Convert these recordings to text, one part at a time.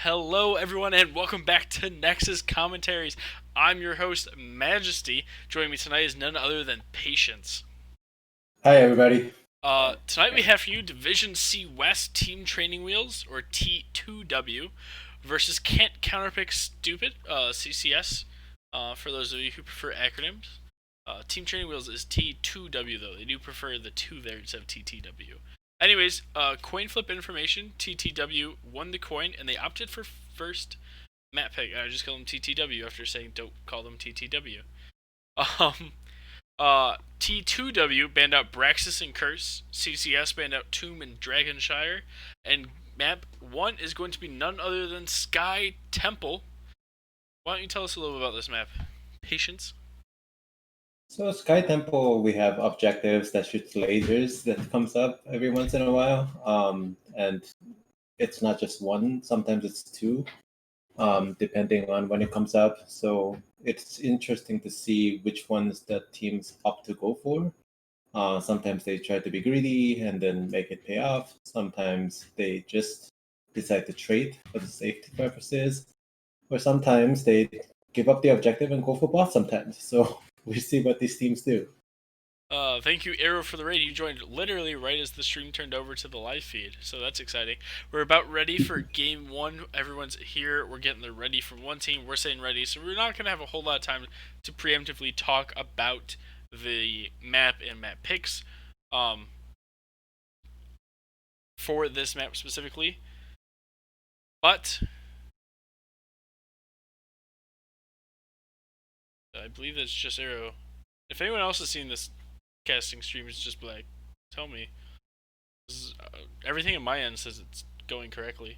Hello, everyone, and welcome back to Nexus Commentaries. I'm your host, Majesty. Joining me tonight is none other than Patience. Hi, everybody. Tonight we have for you Division C West Team Training Wheels, or T2W, versus Kent Counterpick Stupid, CCS, for those of you who prefer acronyms. Team Training Wheels is T2W, though. They do prefer the 2 there instead of TTW. Anyways, coin flip information. TTW won the coin, and they opted for first map pick. I just call them TTW after saying don't call them TTW. Um, T2W banned out Braxis and Curse. CCS banned out Tomb and Dragonshire. And map 1 is going to be none other than Sky Temple. Why don't you tell us a little about this map? Patience? So Sky Temple, we have objectives that shoots lasers that comes up every once in a while. And it's not just one, sometimes it's two, depending on when it comes up. So it's interesting to see which ones that teams opt to go for. Sometimes they try to be greedy and then make it pay off. Sometimes they just decide to trade for the safety purposes. Or sometimes they give up the objective and go for boss sometimes. So we see what these teams do. Thank you, Arrow, for the raid. You joined literally right as the stream turned over to the live feed, so that's exciting. We're about ready for game 1. Everyone's here. We're getting the ready from one team. We're saying ready, so we're not going to have a whole lot of time to preemptively talk about the map and map picks for this map specifically. But I believe that's just Arrow. If anyone else has seen this casting stream, it's just like, tell me. Everything on my end says it's going correctly.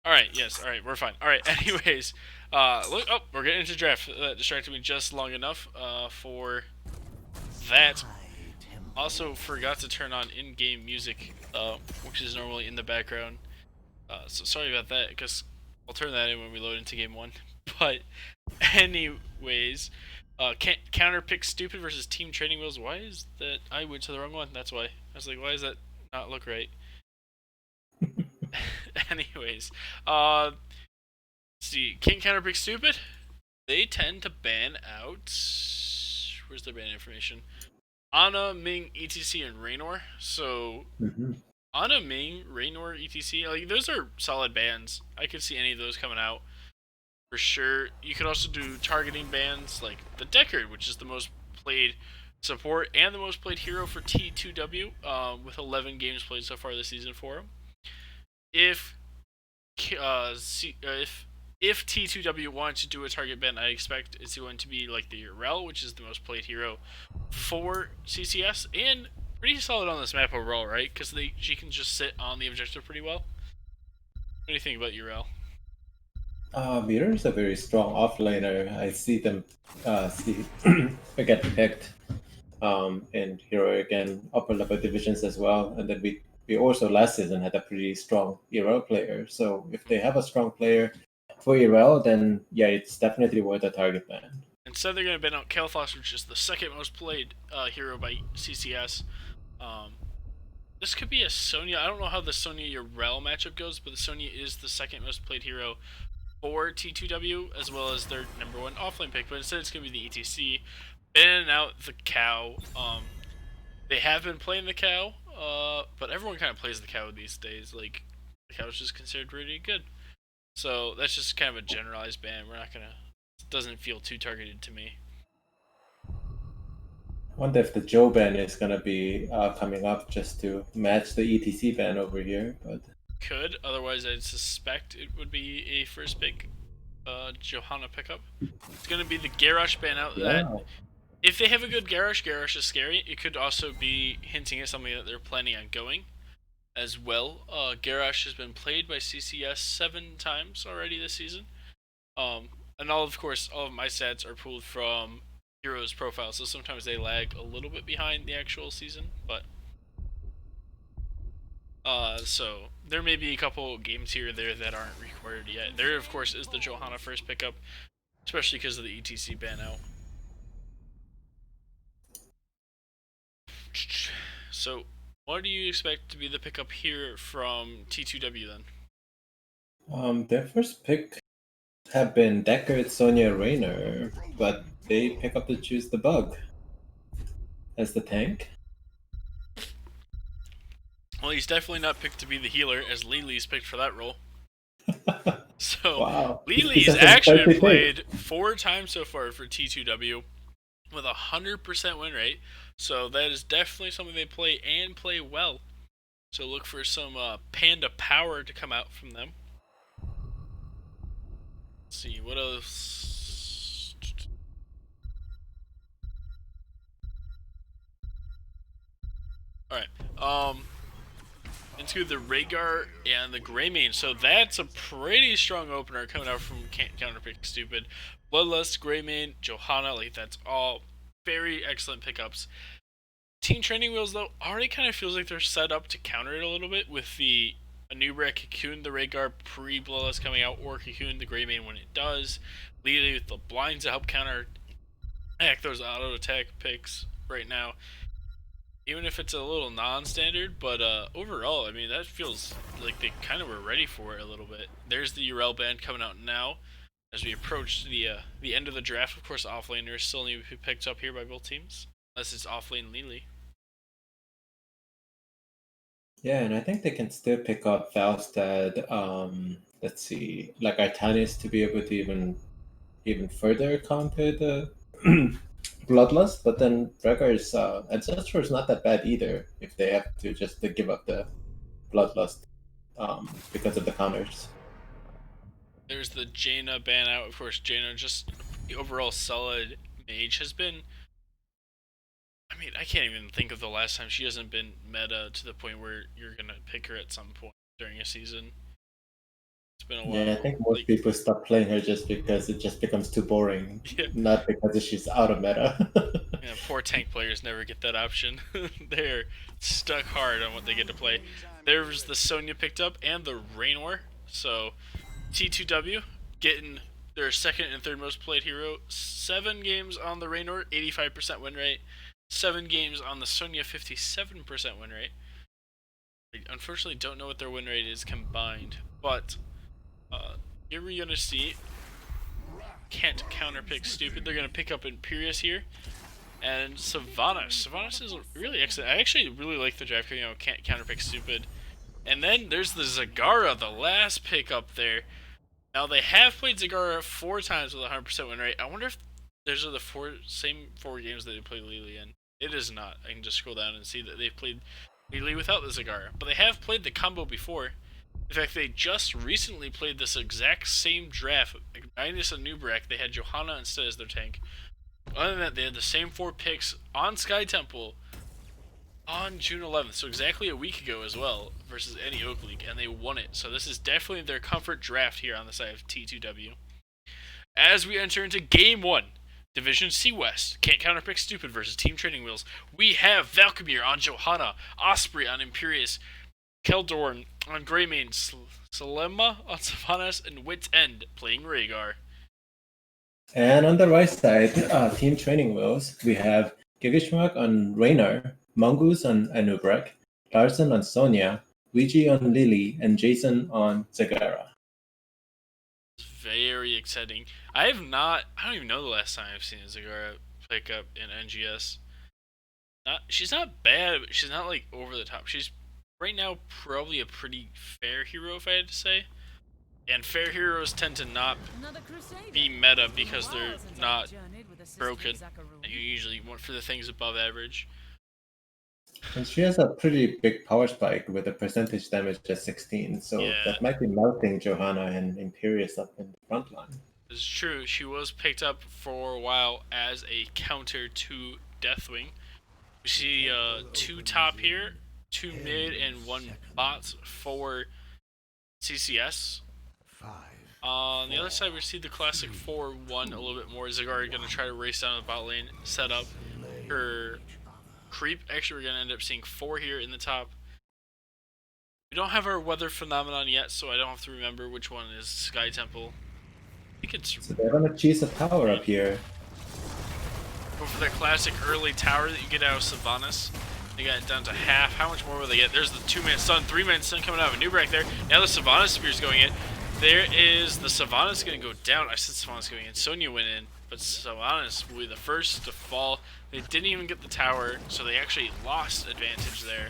Alright, yes, alright, we're fine. Alright, anyways, we're getting into draft. That distracted me just long enough for that. Also forgot to turn on in-game music, which is normally in the background. So sorry about that, because I'll turn that in when we load into game 1. But, anyways, Counterpick Stupid versus Team Training Wheels. Why is that? I went to the wrong one, that's why. I was like, why does that not look right? Anyways, see, King Counterpick Stupid, they tend to ban out. Where's their ban information? Ana, Ming, ETC, and Raynor. So, Ana, Ming, Raynor, ETC, like, those are solid bans. I could see any of those coming out for sure. You could also do targeting bans like the Deckard, which is the most played support and the most played hero for T2W, with 11 games played so far this season for him. If T2W wants to do a target ban, I expect it's going to be like the Urel, which is the most played hero for CCS, and pretty solid on this map overall, right? Because she can just sit on the objective pretty well. What do you think about Urel? Mirror is a very strong offlaner. I see them get picked in heroic and upper level divisions as well. And then we also last season had a pretty strong ERL player. So if they have a strong player for ERL, then yeah, it's definitely worth a target ban. Instead, they're going to ban out Kael'thas, which is the second most played hero by CCS. This could be a Sonya. I don't know how the Sonya Urel matchup goes, but the Sonya is the second most played hero for T2W, as well as their number 1 offlane pick. But instead, it's going to be the ETC. Banning out the cow. They have been playing the cow, but everyone kind of plays the cow these days. Like, the cow is just considered really good. So that's just kind of a generalized ban. We're not gonna. It doesn't feel too targeted to me. Wonder if the Joe ban is gonna be coming up just to match the ETC ban over here, but Could, otherwise I'd suspect it would be a first pick Johanna pickup. It's gonna be the Garrosh ban out. yeah. That if they have a good Garrosh, Garrosh is scary. It could also be hinting at something that they're planning on going as well. Garrosh has been played by CCS 7 times already this season. And of course, all of my stats are pulled from Heroes profile, so sometimes they lag a little bit behind the actual season, but so there may be a couple games here or there that aren't required yet. There, of course, is the Johanna first pickup, especially because of the ETC ban out. So, what do you expect to be the pickup here from T2W then? Their first pick have been Deckard, Sonya, Raynor, but they pick up to choose the bug as the tank. Well, he's definitely not picked to be the healer, as Lily's picked for that role. So, Wow. He's Lily's such a actually spicy played 4 times so far for T2W with a 100% win rate. So that is definitely something they play and play well. So look for some Panda power to come out from them. Let's see, what else? Alright, into the Rhaegar and the Greymane. So that's a pretty strong opener coming out from Counterpick Stupid. Bloodlust, Greymane, Johanna, like that's all very excellent pickups. Team Training Wheels, though, already kind of feels like they're set up to counter it a little bit with the Anubra, Cocoon, the Rhaegar pre-Bloodlust coming out, or Cocoon, the Greymane when it does. Leading with the blinds to help counter those auto attack picks right now. Even if it's a little non-standard, but overall, I mean, that feels like they kind of were ready for it a little bit. There's the Urel band coming out now as we approach the end of the draft. Of course, offlaners still need to be picked up here by both teams, unless it's offlane Lily. Yeah, and I think they can still pick up Falstad, let's see, like Artanis to be able to even further counter the Bloodlust, but then Rhaegar's Ancestor is not that bad either if they have to just to give up the Bloodlust because of the counters. There's the Jaina ban out. Of course, Jaina, just the overall solid mage, has been. I mean, I can't even think of the last time she hasn't been meta to the point where you're gonna pick her at some point during a season. It's been a while. Yeah, I think most people stop playing her just because it just becomes too boring, Yeah. not because she's out of meta. Yeah, poor tank players never get that option. They're stuck hard on what they get to play. There's the Sonya picked up and the Raynor. So T2W getting their second and third most played hero. 7 games on the Raynor, 85% win rate. 7 games on the Sonya, 57% win rate. I unfortunately don't know what their win rate is combined, but here we're gonna see can't counterpick Stupid. They're gonna pick up Imperius here. And Sylvanas. Sylvanas is really excellent. I actually really like the draft, can't counterpick Stupid. And then there's the Zagara, the last pick up there. Now they have played Zagara 4 times with a 100% win rate. I wonder if those are the same 4 games that they played Lily in. It is not. I can just scroll down and see that they've played Lily without the Zagara. But they have played the combo before. In fact, they just recently played this exact same draft, minus a Nubrak. They had Johanna instead as their tank. Other than that, they had the same 4 picks on Sky Temple on June 11th, so exactly a week ago as well, versus any Oak League, and they won it. So this is definitely their comfort draft here on the side of T2W. As we enter into Game 1, Division C West, can't counterpick Stupid versus Team Training Wheels, we have Valkymir on Johanna, Osprey on Imperius, Keldorn on Greymane, Selema on Sylvanas, and Wit's End playing Rhaegar. And on the right side, Team Training Wheels, we have Gigishmak on Raynor, Mongoose on Anubrak, Larson on Sonya, Luigi on Lily, and Jason on Zagara. Very exciting. I don't even know the last time I've seen a Zagara pick up in NGS. She's not bad, but she's not like over the top. She's right now probably a pretty fair hero, if I had to say. And fair heroes tend to not be meta because they're not broken. And you usually want for the things above average. And she has a pretty big power spike with a percentage damage at 16, so Yeah. that might be melting Johanna and Imperius up in the front line. It's true, she was picked up for a while as a counter to Deathwing. We see 2 top here, 2 mid, and 1 bot for CCS. On the other side, we see the classic 4-1 a little bit more. Zagara going to try to race down the bot lane, set up her creep. Actually, we're going to end up seeing 4 here in the top. We don't have our weather phenomenon yet, so I don't have to remember which one is Sky Temple. I think it's... So they're going to choose a tower up here. Go for their classic early tower that you get out of Sylvanas. They got it down to half. How much more will they get? There's the 2-man stun, 3-man stun coming out of a Nubrak there. Now the Sylvanas spear's going in. There is the Sylvanas going to go down. I said Sylvanas going in. Sonya went in, but Sylvanas will be the first to fall. They didn't even get the tower, so they actually lost advantage there.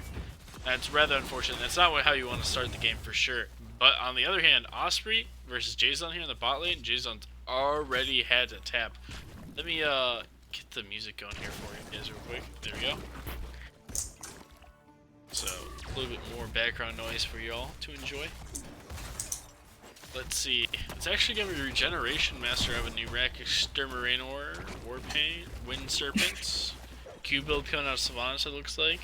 That's rather unfortunate. That's not how you want to start the game for sure. But on the other hand, Osprey versus Jason here in the bot lane. Jason's already had to tap. Let me get the music going here for you guys real quick. There we go. So a little bit more background noise for y'all to enjoy. Let's see. It's actually gonna be Regeneration Master. I have a new rack, Exterminator, Warpaint, Wind Serpents, Q build coming out of Sylvanas, it looks like.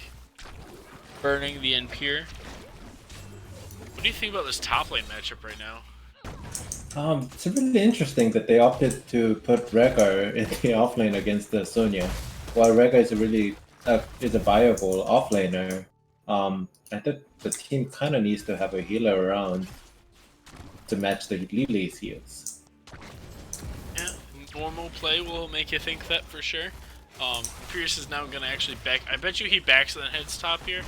Burning the Enpier. What do you think about this top lane matchup right now? It's really interesting that they opted to put Rhaegar in the offlane against the Sonya, while Rhaegar is a viable offlaner. I think the team kind of needs to have a healer around to match the Lily's heals. Yeah, normal play will make you think that for sure. Pierce is now gonna actually back. I bet you he backs and then heads top here.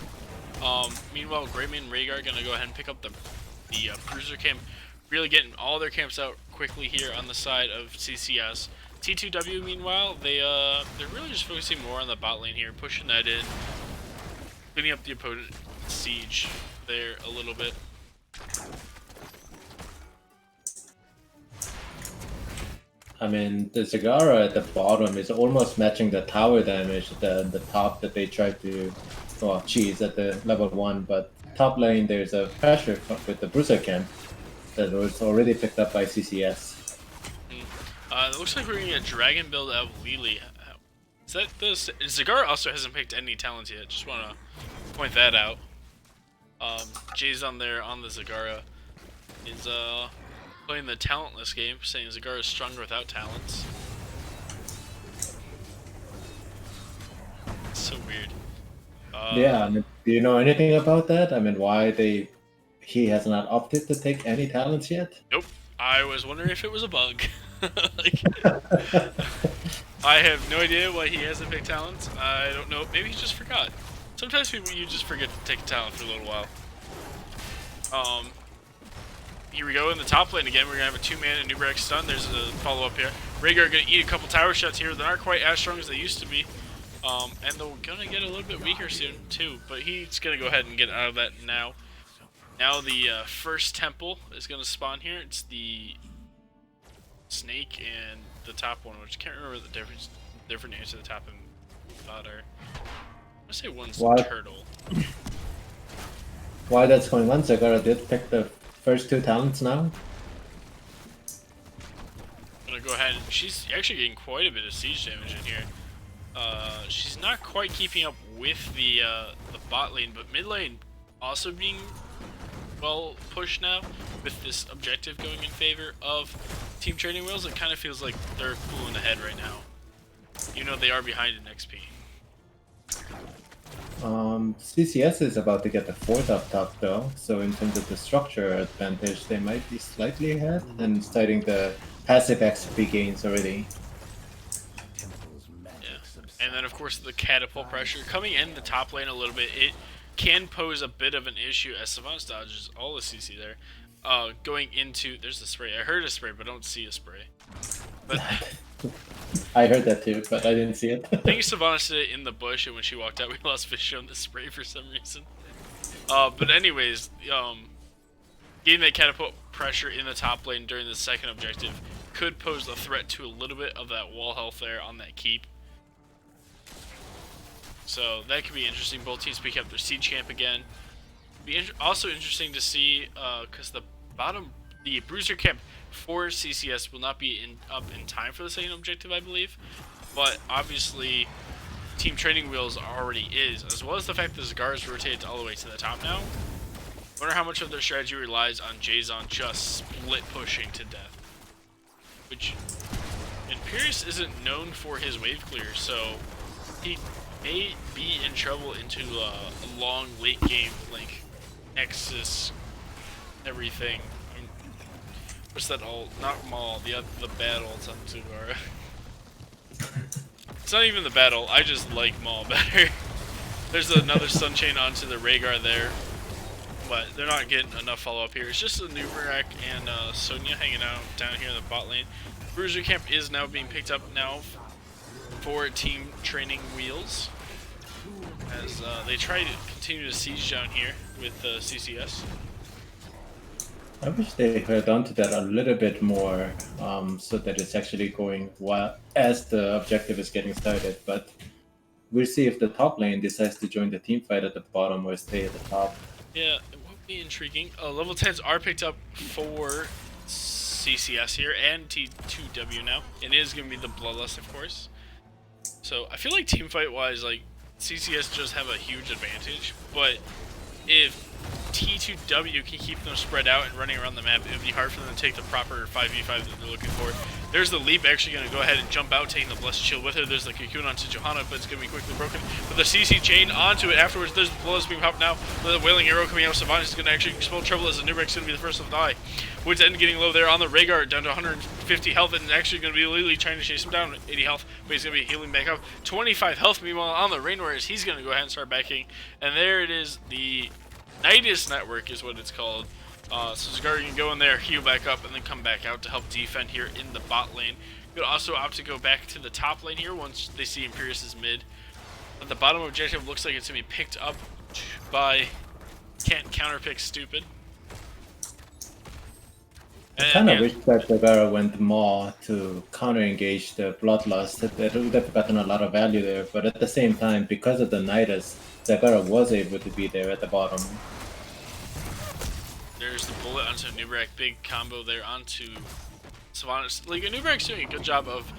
Meanwhile, Greymane and Rhaegar gonna go ahead and pick up the Bruiser camp, really getting all their camps out quickly here on the side of CCS. T2W, meanwhile, they're really just focusing more on the bot lane here, pushing that in, cleaning up the opponent siege there a little bit. I mean, the Zagara at the bottom is almost matching the tower damage at the top that they tried to, well, cheese at the level 1, but top lane there's a pressure with the Bruiser camp that was already picked up by CCS. It looks like we're gonna get Dragon build out of Lily. Is that this? Zagara also hasn't picked any talents yet, just wanna point that out. Jay's on there on the Zagara is playing the talentless game, saying Zagara is stronger without talents. It's so weird. Yeah, I mean, do you know anything about that? I mean, why he has not opted to take any talents yet? Nope. I was wondering if it was a bug. Like, I have no idea why he hasn't picked talents. I don't know. Maybe he just forgot. Sometimes you just forget to take a talent for a little while. Here we go in the top lane again. We're gonna have a 2-man and Nubrek stun. There's a follow up here. Rhaegar gonna eat a couple tower shots here. They're not quite as strong as they used to be. And they're gonna get a little bit weaker soon too. But he's gonna go ahead and get out of that now. Now the first temple is gonna spawn here. It's the snake and the top one, which I can't remember the different names of the top and bottom. I'm gonna say one's turtle. Why that's going on? Zagara did pick the first 2 talents now. I'm gonna go ahead. She's actually getting quite a bit of siege damage in here. She's not quite keeping up with the bot lane, but mid lane also being well pushed now with this objective going in favor of Team Trading Wheels. It kind of feels like they're pulling ahead right now. You know they are behind in XP. CCS is about to get the 4th up top though, so in terms of the structure advantage, they might be slightly ahead and starting the passive XP gains already. Yeah. And then of course the catapult pressure coming in the top lane a little bit. It can pose a bit of an issue as Sylvanas dodges all the CC there. Going into, there's the spray. I heard a spray, but I don't see a spray. But I heard that too, but I didn't see it. I think Sylvanas did it in the bush, and when she walked out, we lost vision on the spray for some reason. But anyways, getting that catapult pressure in the top lane during the second objective could pose a threat to a little bit of that wall health there on that keep. So that could be interesting. Both teams pick up their siege camp again. Be also interesting to see, because the Bruiser camp for CCS will not be up in time for the second objective, I believe. But obviously, Team Trading Wheels already is, as well as the fact that Zagara is rotated all the way to the top now. I wonder how much of their strategy relies on Jason just split pushing to death. Which, Imperius isn't known for his wave clear, so he may be in trouble into a long late game, like Nexus, everything. What's that all? Not Maul, the battle. It's on Zagara. It's not even the battle. I just like Maul better. There's another stun chain onto the Rhaegar there. but they're not getting enough follow-up here. It's just a Nubarak and Sonya hanging out down here in the bot lane. Bruiser Camp is now being picked up now for team training wheels, as they try to continue to siege down here with CCS. I wish they held on to that a little bit more, so that it's actually going well as the objective is getting started. But we'll see if the top lane decides to join the team fight at the bottom or stay at the top. Yeah, it would be intriguing. Level 10s are picked up for CCS here and T2W now. It is going to be the Bloodlust, of course. So I feel like team fight wise, like CCS just have a huge advantage, but if T2W can keep them spread out and running around the map, it would be hard for them to take the proper 5v5 that they're looking for. There's the Leap actually going to go ahead and jump out, taking the Blessed Shield with her. There's the Cocoon onto Johanna, but it's going to be quickly broken. But the CC chain onto it afterwards. There's the Bloodlust being popped now. The Wailing Arrow coming out of Savannah is going to actually expel trouble, as the Nubrek's going to be the first to die. Woods End getting low there on the Rhaegar, down to 150 health, and actually going to be Lily trying to chase him down. 80 health, but he's going to be healing back up. 25 health, meanwhile, on the Rain Warriors. He's going to go ahead and start backing. And there it is, the Nidus Network is what it's called. So Zagara can go in there, heal back up, and then come back out to help defend here in the bot lane. Could also opt to go back to the top lane here once they see Imperius' mid. But the bottom objective looks like it's going to be picked up by Counterpick Stupid. I kind of wish that Zagara went more to counter-engage the Bloodlust. That would have gotten a lot of value there, but at the same time, because of the Nidus, Zagara was able to be there at the bottom. There's the bullet onto Nubarak, big combo there onto Savannah. Like, Nubarak's doing a good job of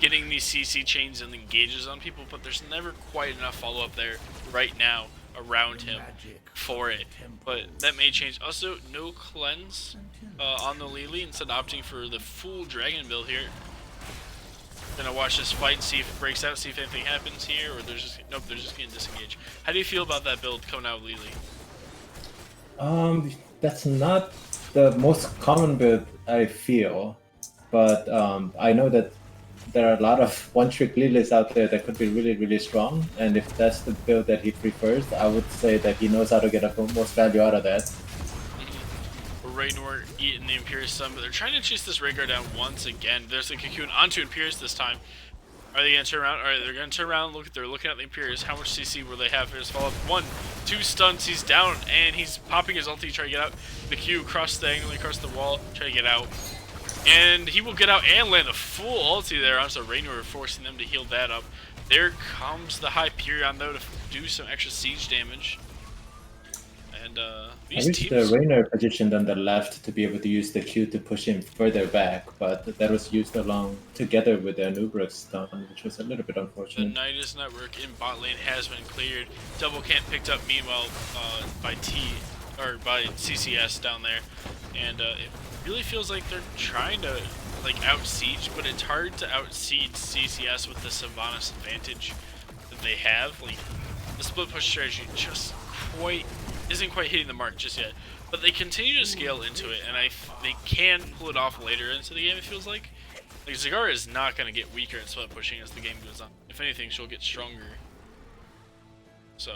getting these CC chains and engages on people, but there's never quite enough follow-up there right now around him for it. But that may change. Also, no cleanse on the Lily, instead opting for the full dragon build here. Gonna watch this fight and see if it breaks out, see if anything happens here, or there's just nope, they're just gonna disengage. How do you feel about that build coming out of Lily? That's not the most common build I feel, but I know that there are a lot of one-trick Lilies out there that could be really, really strong, and if that's the build that he prefers, I would say that he knows how to get the most value out of that. Raynor eating the Imperius Sun, but they're trying to chase this Rhaegar down once again. There's the Cocoon onto Imperius this time. Are they going to turn around? Alright, they're going to turn around. They're looking at the Imperius. How much CC will they have for his follow-up? 1, 2 stuns. He's down, and he's popping his ulti, trying to get out. The Q diagonally across the wall, trying to get out. And he will get out and land a full ulti there onto Raynor, forcing them to heal that up. There comes the Hyperion, though, to do some extra siege damage. And these I wish teams... the Raynor positioned on the left to be able to use the Q to push him further back, but that was used along together with the Nubrek's stun, which was a little bit The unfortunate. Nidus Network in bot lane has been cleared. Double camp picked up meanwhile by CCS down there, and it really feels like they're trying to like out siege, but it's hard to out siege CCS with the Sylvanas advantage that they have. Like the split push strategy just isn't quite hitting the mark just yet, but they continue to scale into it, and they can pull it off later into the game. It feels like Zagara is not going to get weaker in split pushing as the game goes on. If anything, she'll get stronger. So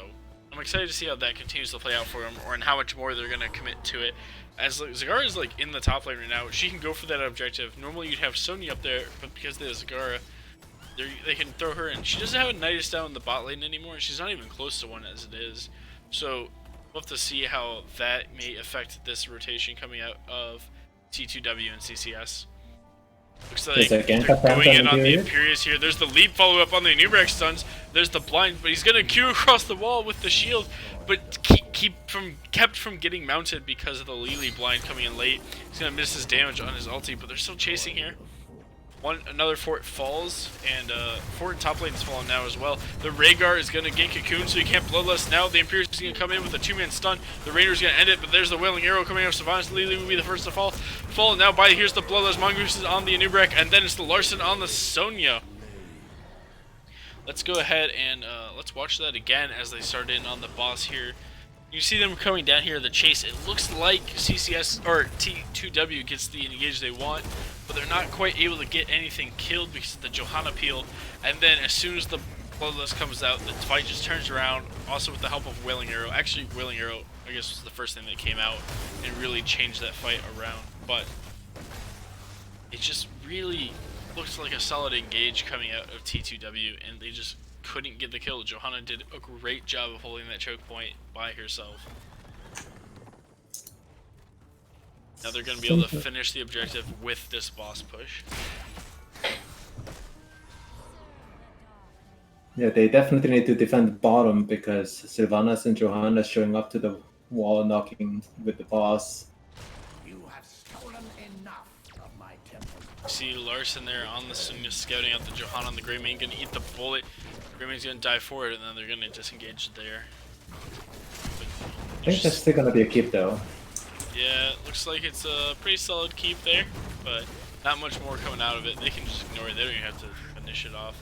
I'm excited to see how that continues to play out for them, and how much more they're going to commit to it. As Zagara is like in the top lane right now, she can go for that objective. Normally you'd have Sonya up there, but because there's Zagara, they can throw her in. She doesn't have a Nidus down in the bot lane anymore, and she's not even close to one as it is. So we'll have to see how that may affect this rotation coming out of T2W and CCS. Looks like they're going in on the Imperius here. There's the leap follow-up on the Nubarak stuns. There's the blind, but he's going to Q across the wall with the shield, but kept from getting mounted because of the Lily blind coming in late. He's going to miss his damage on his ulti, but they're still chasing here. Another fort falls, and fort in top lane is falling now as well. The Rhaegar is going to get Cocoon, so he can't Bloodlust now. The Imperius is going to come in with a 2-man stun. The Rainer's going to end it, but there's the Wailing Arrow coming out of Savannah. Lily will be the first to fall. Now here's the Bloodlust. Mongoose is on the Anubarak, and then it's the Larson on the Sonya. Let's go ahead and let's watch that again as they start in on the boss here. You see them coming down here, the chase. It looks like CCS or T2W gets the engage they want, but they're not quite able to get anything killed because of the Johanna peel. And then as soon as the Bloodlust comes out, the fight just turns around, also with the help of Wailing Arrow. Actually, Wailing Arrow, I guess, was the first thing that came out and really changed that fight around. But it just really looks like a solid engage coming out of T2W, and they just couldn't get the kill. Johanna did a great job of holding that choke point by herself. Now they're going to be able to finish the objective with this boss push. Yeah, they definitely need to defend bottom because Sylvanas and Johanna showing up to the wall, knocking with the boss. You have stolen enough of my temple. See Larson there on the Sonya scouting out the Johanna on the Greymane, gonna eat the bullet. Greymane's gonna die for it, and then they're gonna disengage there. I think that's still gonna be a keep though. Yeah, looks like it's a pretty solid keep there, but not much more coming out of it. They can just ignore it. They don't even have to finish it off.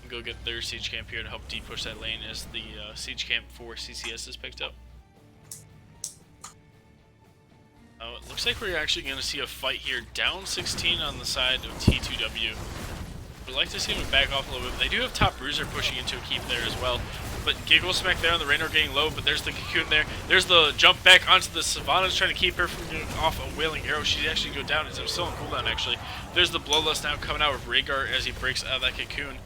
And go get their siege camp here to help de-push that lane as the siege camp for CCS is picked up. It looks like we're actually going to see a fight here. Down 16 on the side of T2W. We'd like to see them back off a little bit. They do have Top Bruiser pushing into a keep there as well. But Giggle Smack there on the Raynor getting low, but there's the Cocoon there. There's the jump back onto the Savannah's trying to keep her from getting off a Wailing Arrow. She'd actually go down. It's still on cooldown, actually. There's the Bloodlust now coming out with Rhaegar as he breaks out of that Cocoon.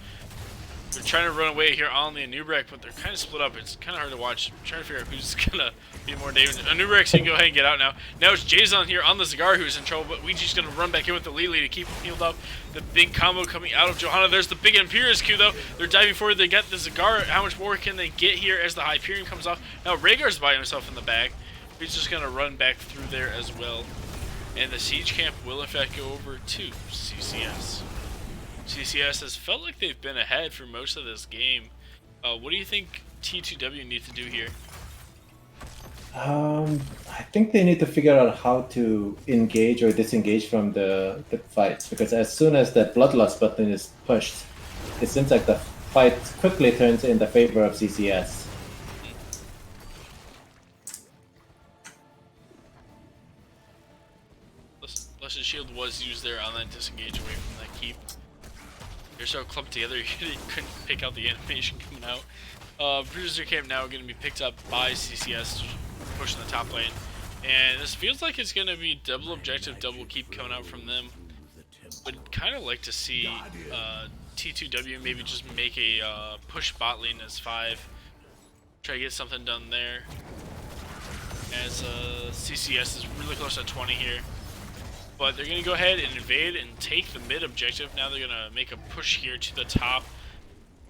They're trying to run away here on the Anubrek, but they're kind of split up. It's kind of hard to watch. I'm trying to figure out who's going to be more damage. Anubrek can go ahead and get out now. Now it's Jason here on the Zagar who's in trouble, but Ouija's going to run back in with the Lily to keep him healed up. The big combo coming out of Johanna. There's the big Imperius Q, though. They're diving forward. They get the Zagar. How much more can they get here as the Hyperion comes off? Now Rhaegar's by himself in the back. He's just going to run back through there as well. And the siege camp will, in fact, go over to CCS. CCS has felt like they've been ahead for most of this game. What do you think T2W need to do here? I think they need to figure out how to engage or disengage from the fights, because as soon as that Bloodlust button is pushed, it seems like the fight quickly turns in the favor of CCS. Luscious Shield was used there on that disengage away from that keep. They're so clumped together you couldn't pick out the animation coming out. Bruiser Camp now going to be picked up by CCS, pushing the top lane. And this feels like it's going to be double objective, double keep coming out from them. Would kind of like to see T2W maybe just make a push bot lane as 5. Try to get something done there. As CCS is really close to 20 here. But they're going to go ahead and invade and take the mid objective. Now they're going to make a push here to the top.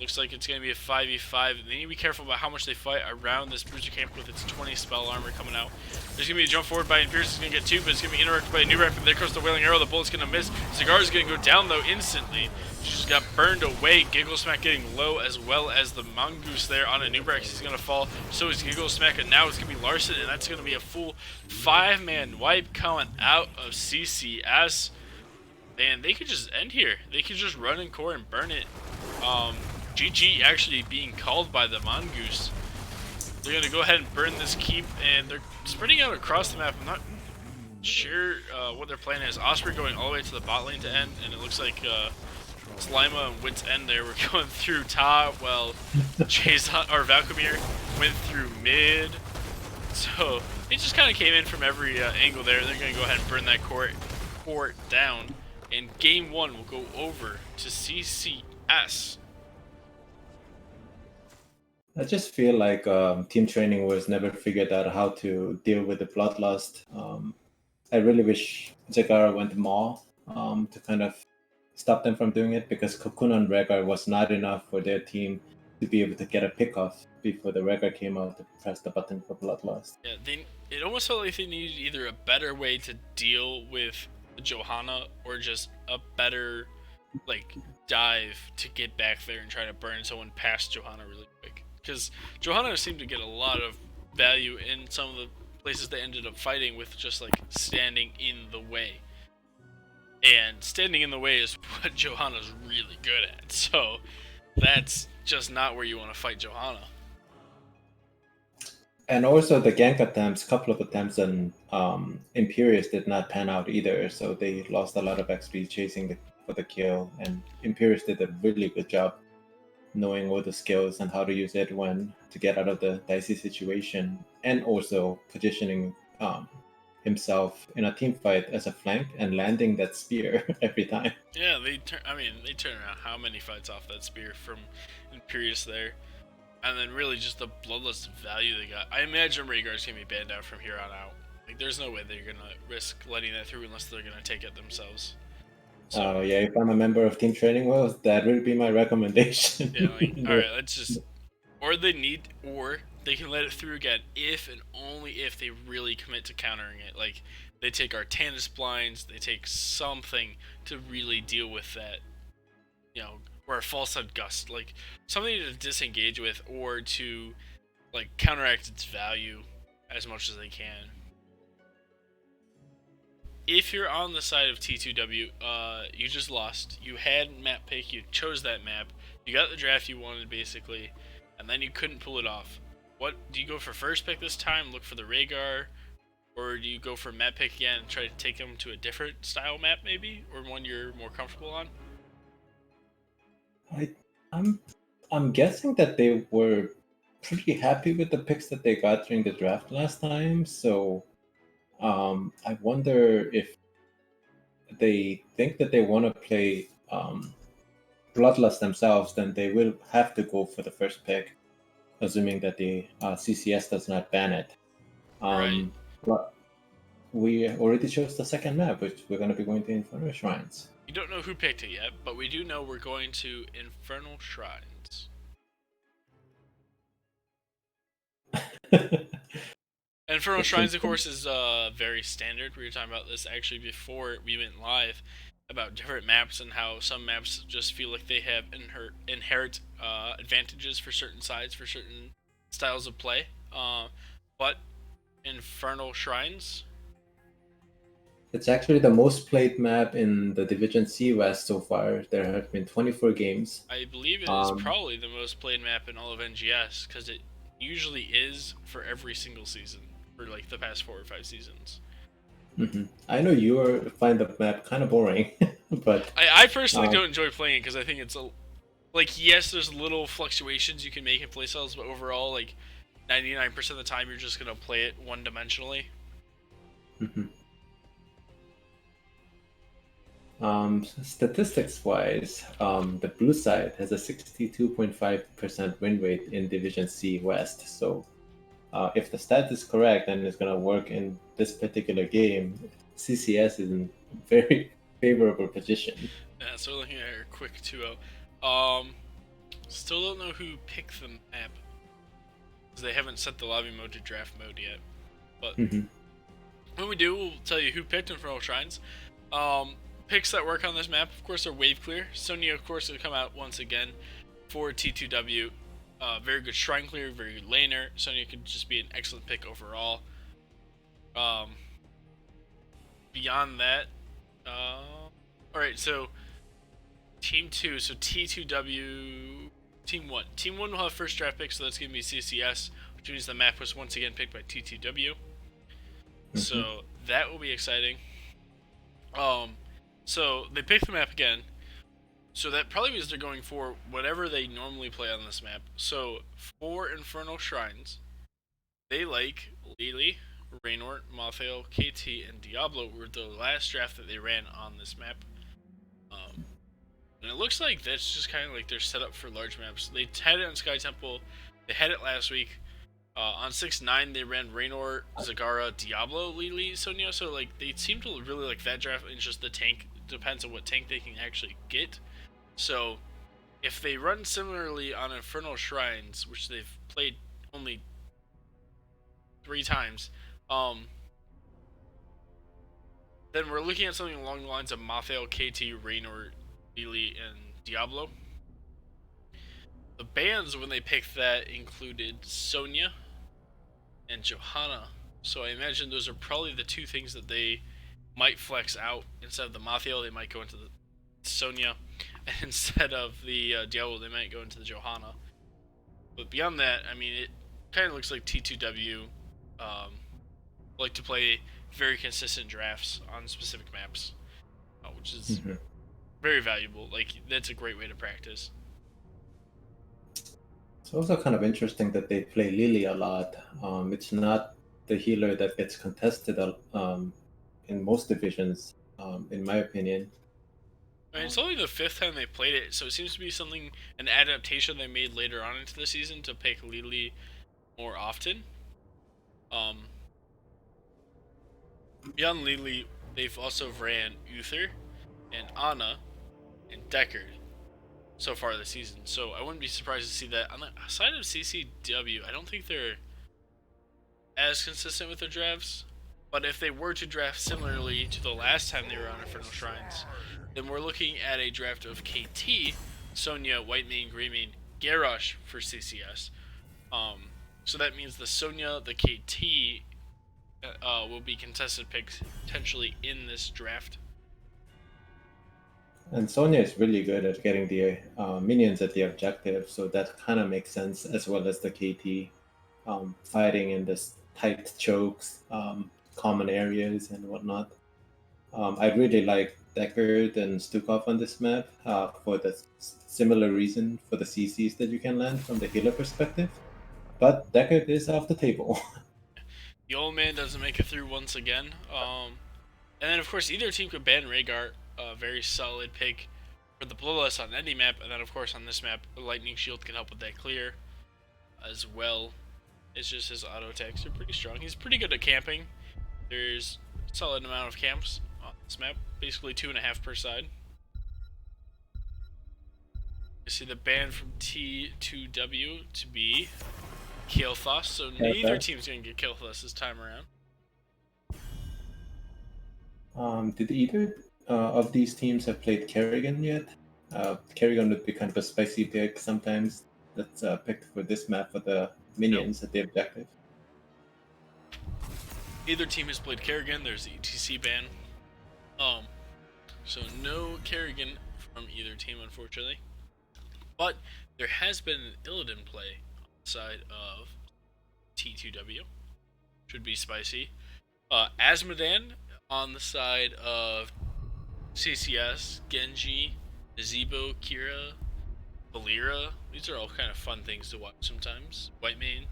Looks like it's going to be a 5v5. They need to be careful about how much they fight around this Bruiser Camp with its 20 spell armor coming out. There's going to be a jump forward by Imperius. He's going to get 2, but it's going to be interrupted by a new rep. And there goes the Wailing Arrow. The bullet's going to miss. Zagar's going to go down, though, instantly. She just got burned away. Giggle Smack getting low, as well as the Mongoose there on a Nubrex. He's going to fall. So is Giggle Smack, and now it's going to be Larson, and that's going to be a full 5-man wipe coming out of CCS. And they could just end here. They could just run in core and burn it. GG actually being called by the Mongoose. They're going to go ahead and burn this keep, and they're spreading out across the map. I'm not sure what their plan is. Osprey going all the way to the bot lane to end, and it looks like Slima and Wit's End there were going through top, while Jason or Valkamir went through mid. So it just kind of came in from every angle there. They're going to go ahead and burn that court down, and game 1 will go over to CCS. I just feel like team training was never figured out how to deal with the Bloodlust. I really wish Zagar went Maw to kind of stop them from doing it, because Cocoon and Rhaegar was not enough for their team to be able to get a pick-off before the Rhaegar came out to press the button for Bloodlust. Yeah, it almost felt like they needed either a better way to deal with Johanna or just a better dive to get back there and try to burn someone past Johanna really quick. Because Johanna seemed to get a lot of value in some of the places they ended up fighting with just standing in the way. And standing in the way is what Johanna's really good at. So that's just not where you want to fight Johanna. And also the gank attempts, couple of attempts on Imperius did not pan out either. So they lost a lot of XP chasing for the kill. And Imperius did a really good job knowing all the skills and how to use it when to get out of the dicey situation, and also positioning himself in a team fight as a flank and landing that spear every time. Yeah, they turn around how many fights off that spear from Imperius there. And then really just the bloodlust value they got. I imagine Rhaegar's gonna be banned out from here on out. Like, there's no way they're gonna risk letting that through unless they're gonna take it themselves. So, Yeah, if I'm a member of Team Training Wheels, that would be my recommendation. yeah, like, alright, let's just... Or they can let it through again if and only if they really commit to countering it. Like, they take Artanis blinds, they take something to really deal with that, or a false head gust. Like, something to disengage with or to, like, counteract its value as much as they can. If you're on the side of T2W, you just lost. You had map pick, you chose that map, you got the draft you wanted basically, and then you couldn't pull it off. What do you go for first pick this time? Look for the Rhaegar, or do you go for map pick again and try to take them to a different style map maybe, or one you're more comfortable on? I'm guessing that they were pretty happy with the picks that they got during the draft last time, so I wonder if they think that they want to play Bloodlust themselves, then they will have to go for the first pick, assuming that the CCS does not ban it. Right. But we already chose the second map, which we're going to be going to Infernal Shrines. You don't know who picked it yet, but we do know we're going to Infernal Shrines. Infernal Shrines, of course, is very standard. We were talking about this actually before we went live about different maps and how some maps just feel like they have inherent advantages for certain sides, for certain styles of play. But Infernal Shrines, It's actually the most played map in the Division C West so far. There have been 24 games. I believe it is probably the most played map in all of NGS, because it usually is for every single season for like the past 4 or 5 seasons. Mm-hmm. I know you find the map kind of boring, but I personally don't enjoy playing it because I think it's yes, there's little fluctuations you can make in playstyles, but overall, like 99% of the time, you're just gonna play it one-dimensionally. Mm-hmm. Statistics-wise, the blue side has a 62.5% win rate in Division C West. So, if the stat is correct and it's gonna work in this particular game, CCS is in very favorable position. Yeah, so we're looking at a quick 2-0. Still don't know who picked the map, because they haven't set the lobby mode to draft mode yet. But when we do, we'll tell you who picked Infernal Shrines. Picks that work on this map, of course, are wave clear. Sonya, of course, will come out once again for T2W. Very good shrine clear, very good laner. Sonya could just be an excellent pick overall. Beyond that, alright, so Team 2, so T2W, Team 1. Team 1 will have first draft pick, so that's going to be CCS, which means the map was once again picked by T2W. So that will be exciting. So they picked the map again. So that probably means they're going for whatever they normally play on this map. So for Infernal Shrines, they like Lily, Raynor, Malthael, KT, and Diablo were the last draft that they ran on this map. And it looks like that's just kind of like their setup for large maps. They had it on Sky Temple. They had it last week. On 6-9, they ran Raynor, Zagara, Diablo, Lily, Sonya. So like they seem to really like that draft. And just the tank depends on what tank they can actually get. So if they run similarly on Infernal Shrines, which they've played only 3 times, then we're looking at something along the lines of Malthael, KT, Raynor, Lily, and Diablo. The bans when they picked that included Sonya and Johanna. So I imagine those are probably the 2 things that they might flex out. Instead of the Malthael, they might go into the Sonya. And instead of the Diablo, they might go into the Johanna. But beyond that, I mean, it kind of looks like T2W like to play very consistent drafts on specific maps, which is very valuable. Like, that's a great way to practice. It's also kind of interesting that they play Lily a lot. It's not the healer that gets contested in most divisions, in my opinion. I mean, it's only the fifth time they played it, so it seems to be an adaptation they made later on into the season to pick Lily more often. Um, Beyond Lily, they've also ran Uther and Anna and Deckard so far this season. So I wouldn't be surprised to see that on the side of CCW. I don't think they're as consistent with their drafts, but if they were to draft similarly to the last time they were on Infernal Shrines, then we're looking at a draft of KT, Sonya, Whitemane, Greymane, Garrosh for CCS. So that means the Sonya, the KT will be contested picks potentially in this draft. And Sonya is really good at getting the minions at the objective, so that kind of makes sense, as well as the KT fighting in this tight chokes, common areas, and whatnot. I really like Deckard and Stukov on this map for the similar reason for the CCs that you can land from the healer perspective. But Deckard is off the table. The old man doesn't make it through once again. And then, of course, either team could ban Rhaegar, a very solid pick for the Bloodlust on any map. And then, of course, on this map, the Lightning Shield can help with that clear as well. It's just his auto attacks are pretty strong. He's pretty good at camping. There's a solid amount of camps on this map, basically 2.5 per side. You see the ban from T2W to be Kael'thas, so neither team's going to get Kael'thas this time around. Did either of these teams have played Kerrigan yet? Kerrigan would be kind of a spicy pick sometimes. That's picked for this map for the minions at the objective. Either team has played Kerrigan. There's the ETC ban. So no Kerrigan from either team, unfortunately. But there has been an Illidan play on the side of T2W. Should be spicy. Asmodan on the side of CCS, Genji, Nazebo, Kira, Valera. These are all kind of fun things to watch sometimes. Whitemane.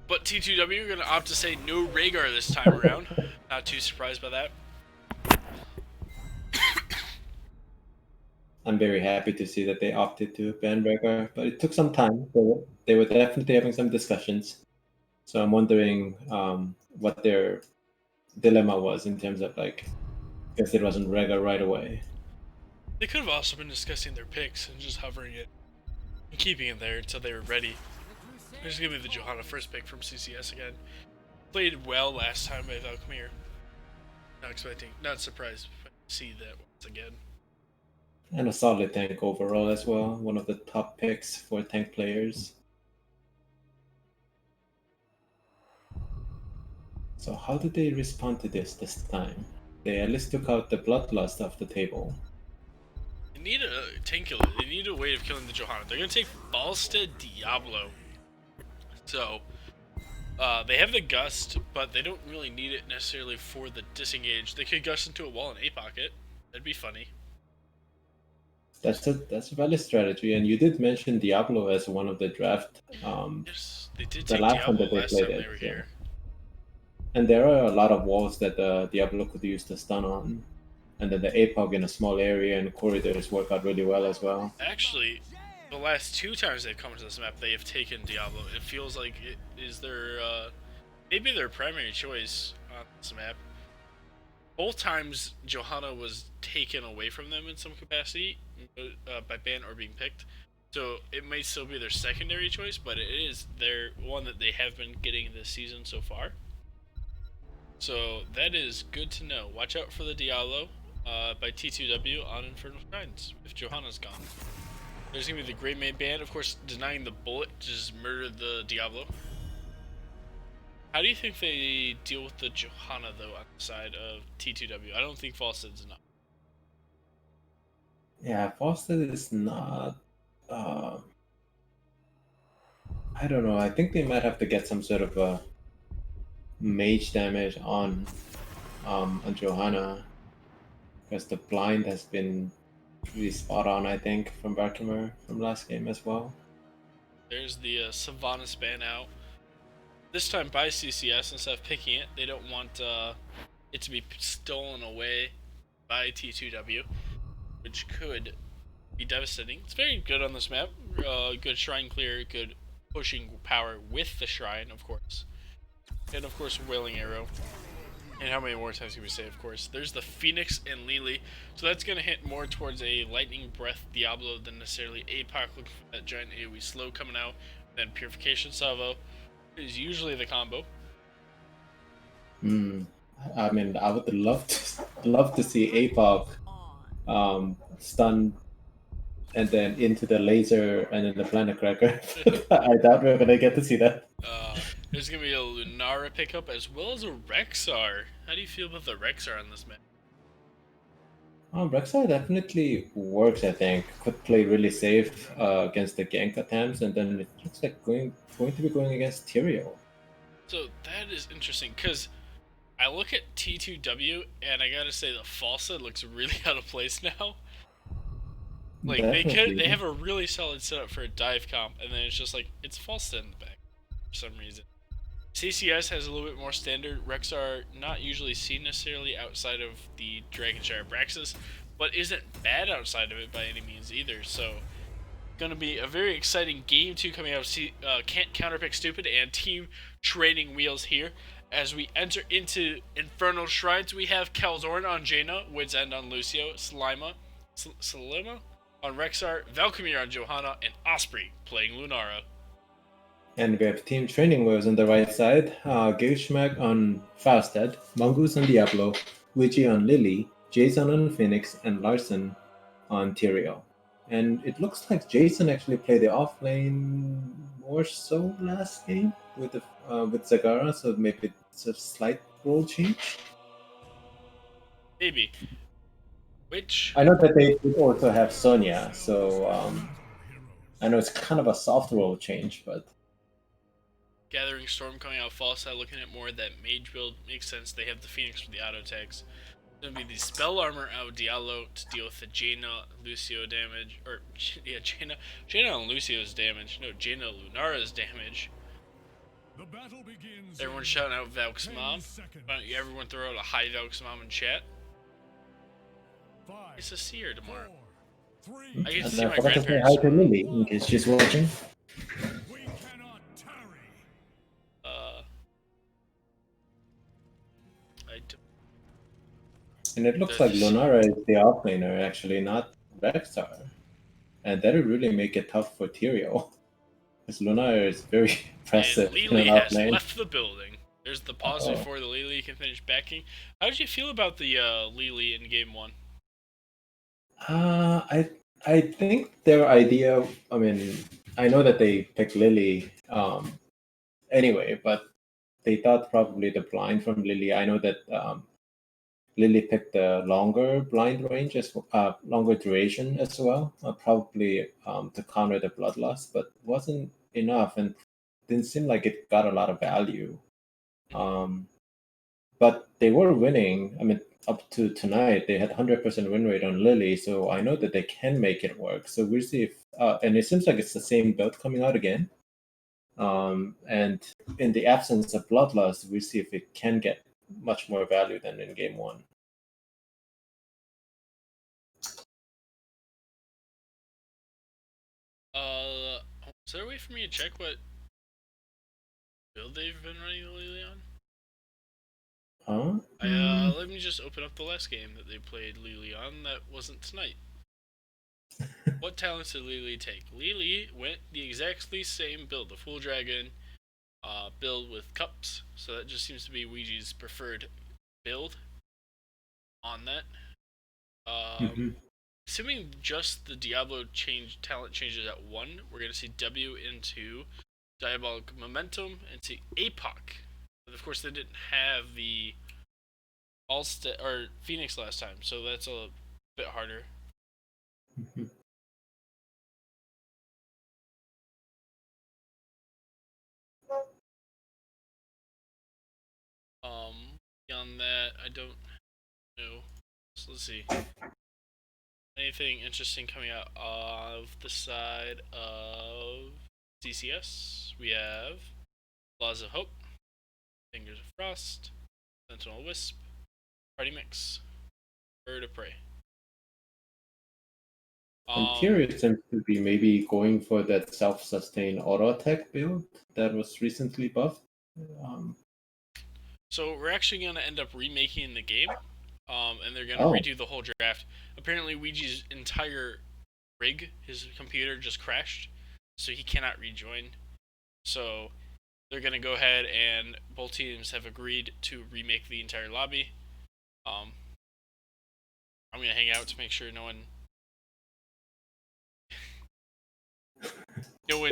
But T2W are going to opt to say no Rhaegar this time around. Not too surprised by that. I'm very happy to see that they opted to ban Rhaegar, but it took some time. They were definitely having some discussions. So I'm wondering what their dilemma was in terms of because it wasn't Rhaegar right away. They could have also been discussing their picks and just hovering it and keeping it there until they were ready. I'm just giving the Johanna first pick from CCS again. Played well last time by Valkmir. Not surprised to see that once again. And a solid tank overall as well. One of the top picks for tank players. So how did they respond to this time? They at least took out the Bloodlust off the table. They need a tank killer. They need a way of killing the Johanna. They're going to take Balsta Diablo. So, they have the Gust, but they don't really need it necessarily for the disengage. They could Gust into a wall in a pocket. That'd be funny. That's a valid strategy, and you did mention Diablo as one of the draft. Yes, they did the take last one Diablo that they last played time it, they were so. here. And there are a lot of walls that Diablo could use to stun on, and then the APOG in a small area and corridors work out really well as well. Actually, the last 2 times they've come to this map, they have taken Diablo. It feels like it is their maybe their primary choice on this map. Both times, Johanna was taken away from them in some capacity by ban or being picked. So it might still be their secondary choice, but it is their one that they have been getting this season so far. So that is good to know. Watch out for the Diablo by T2W on Infernal Shrines if Johanna's gone. There's going to be the Greymane ban, of course, denying the bullet to just murder the Diablo. How do you think they deal with the Johanna, though, on the side of T2W? I don't think Falstead's enough. Yeah, Falstead is not... I don't know, I think they might have to get some sort of a mage damage on Johanna, because the blind has been pretty spot on, I think, from Barkimer from last game as well. There's the Sylvanas ban out. This time by CCS instead of picking it. They don't want it to be stolen away by T2W, which could be devastating. It's very good on this map. Good shrine clear, good pushing power with the shrine, of course. And of course, Wailing Arrow. And how many more times can we say, of course? There's the Phoenix and Lily. So that's going to hit more towards a Lightning Breath Diablo than necessarily APOC, looking for that giant AoE slow coming out. Then Purification Salvo is usually the combo. I mean, I would love to see APOC stun and then into the laser and then the planet cracker. I doubt we're gonna get to see that. There's going to be a Lunara pickup as well as a Rexar. How do you feel about the Rexar on this map? Rexar definitely works, I think. Could play really safe against the gank attempts, and then it looks like going to be going against Tyrael. So that is interesting, because I look at T2W, and I gotta say the Falsa looks really out of place now. Like, they have a really solid setup for a dive comp, and then it's just like, it's Falsa in the back for some reason. CCS has a little bit more standard. Rexar not usually seen necessarily outside of the Dragonshire Braxis, but isn't bad outside of it by any means either. So, going to be a very exciting game 2 coming out of Counterpick Stupid and Team Training Wheels here. As we enter into Infernal Shrines, we have Kaldorn on Jaina, Woods End on Lucio, Salima on Rexar, Valkymir on Johanna, and Osprey playing Lunara. And we have Team Training Wheels on the right side. Gilshmak on Fausted, Mongoose on Diablo, Luigi on Lily, Jason on Phoenix, and Larson on Tyrael. And it looks like Jason actually played the offlane more so last game with Zagara, so maybe it's a slight role change. Maybe. Which I know that they also have Sonya, so I know it's kind of a soft role change, but Gathering Storm coming out false side, looking at more of that mage build makes sense. They have the Phoenix for the auto tags. It's gonna be the Spell Armor out of Diallo to deal with the Jaina Lucio damage, or yeah, Jaina and Lucio's damage. No, Jaina Lunara's damage. The battle begins. Everyone's shouting out Valk's mom. Why don't you everyone throw out a hi Valk's mom in chat? It's a see her tomorrow. I get to see I my forgot to say grandparents. hi to Lily in case she's watching. We cannot tarry. I don't. And it looks like Lunara is the offlaner, actually, not Rexar. And that would really make it tough for Tyrael. Because Lunara is very impressive. And Lily in an has offlane. left the building. There's the pause before the Lily can finish backing. How did you feel about the Lily in game 1? I think their idea. I mean, I know that they picked Lily anyway, but they thought probably the blind from Lily. I know that Lily picked the longer blind range longer duration as well, probably to counter the bloodlust, but wasn't enough and didn't seem like it got a lot of value. But they were winning. I mean, up to tonight, they had 100% win rate on Lily, so I know that they can make it work. So we'll see if, and it seems like it's the same build coming out again. And in the absence of Bloodlust, we'll see if it can get much more value than in game 1. Is there a way for me to check what build they've been running the Lily on? Let me just open up the last game that they played Lily on that wasn't tonight. What talents did Lily take? Lily went the exactly same build, the Full Dragon build with cups, so that just seems to be Ouija's preferred build on that. Assuming just the Diablo talent changes at 1, we're going to see W into Diabolic Momentum and see APOC. But of course, they didn't have the or Phoenix last time, so that's a bit harder. Beyond that, I don't know. So let's see. Anything interesting coming out of the side of CCS? We have Laws of Hope, Fingers of Frost, Sentinel Wisp, Party Mix, Bird of Prey. Frontier seems to be maybe going for that self-sustained auto attack build that was recently buffed. So we're actually going to end up remaking the game, and they're going to Oh. redo the whole draft. Apparently, Ouija's entire rig, his computer, just crashed, so he cannot rejoin. So they're going to go ahead and both teams have agreed to remake the entire lobby. I'm going to hang out to make sure no one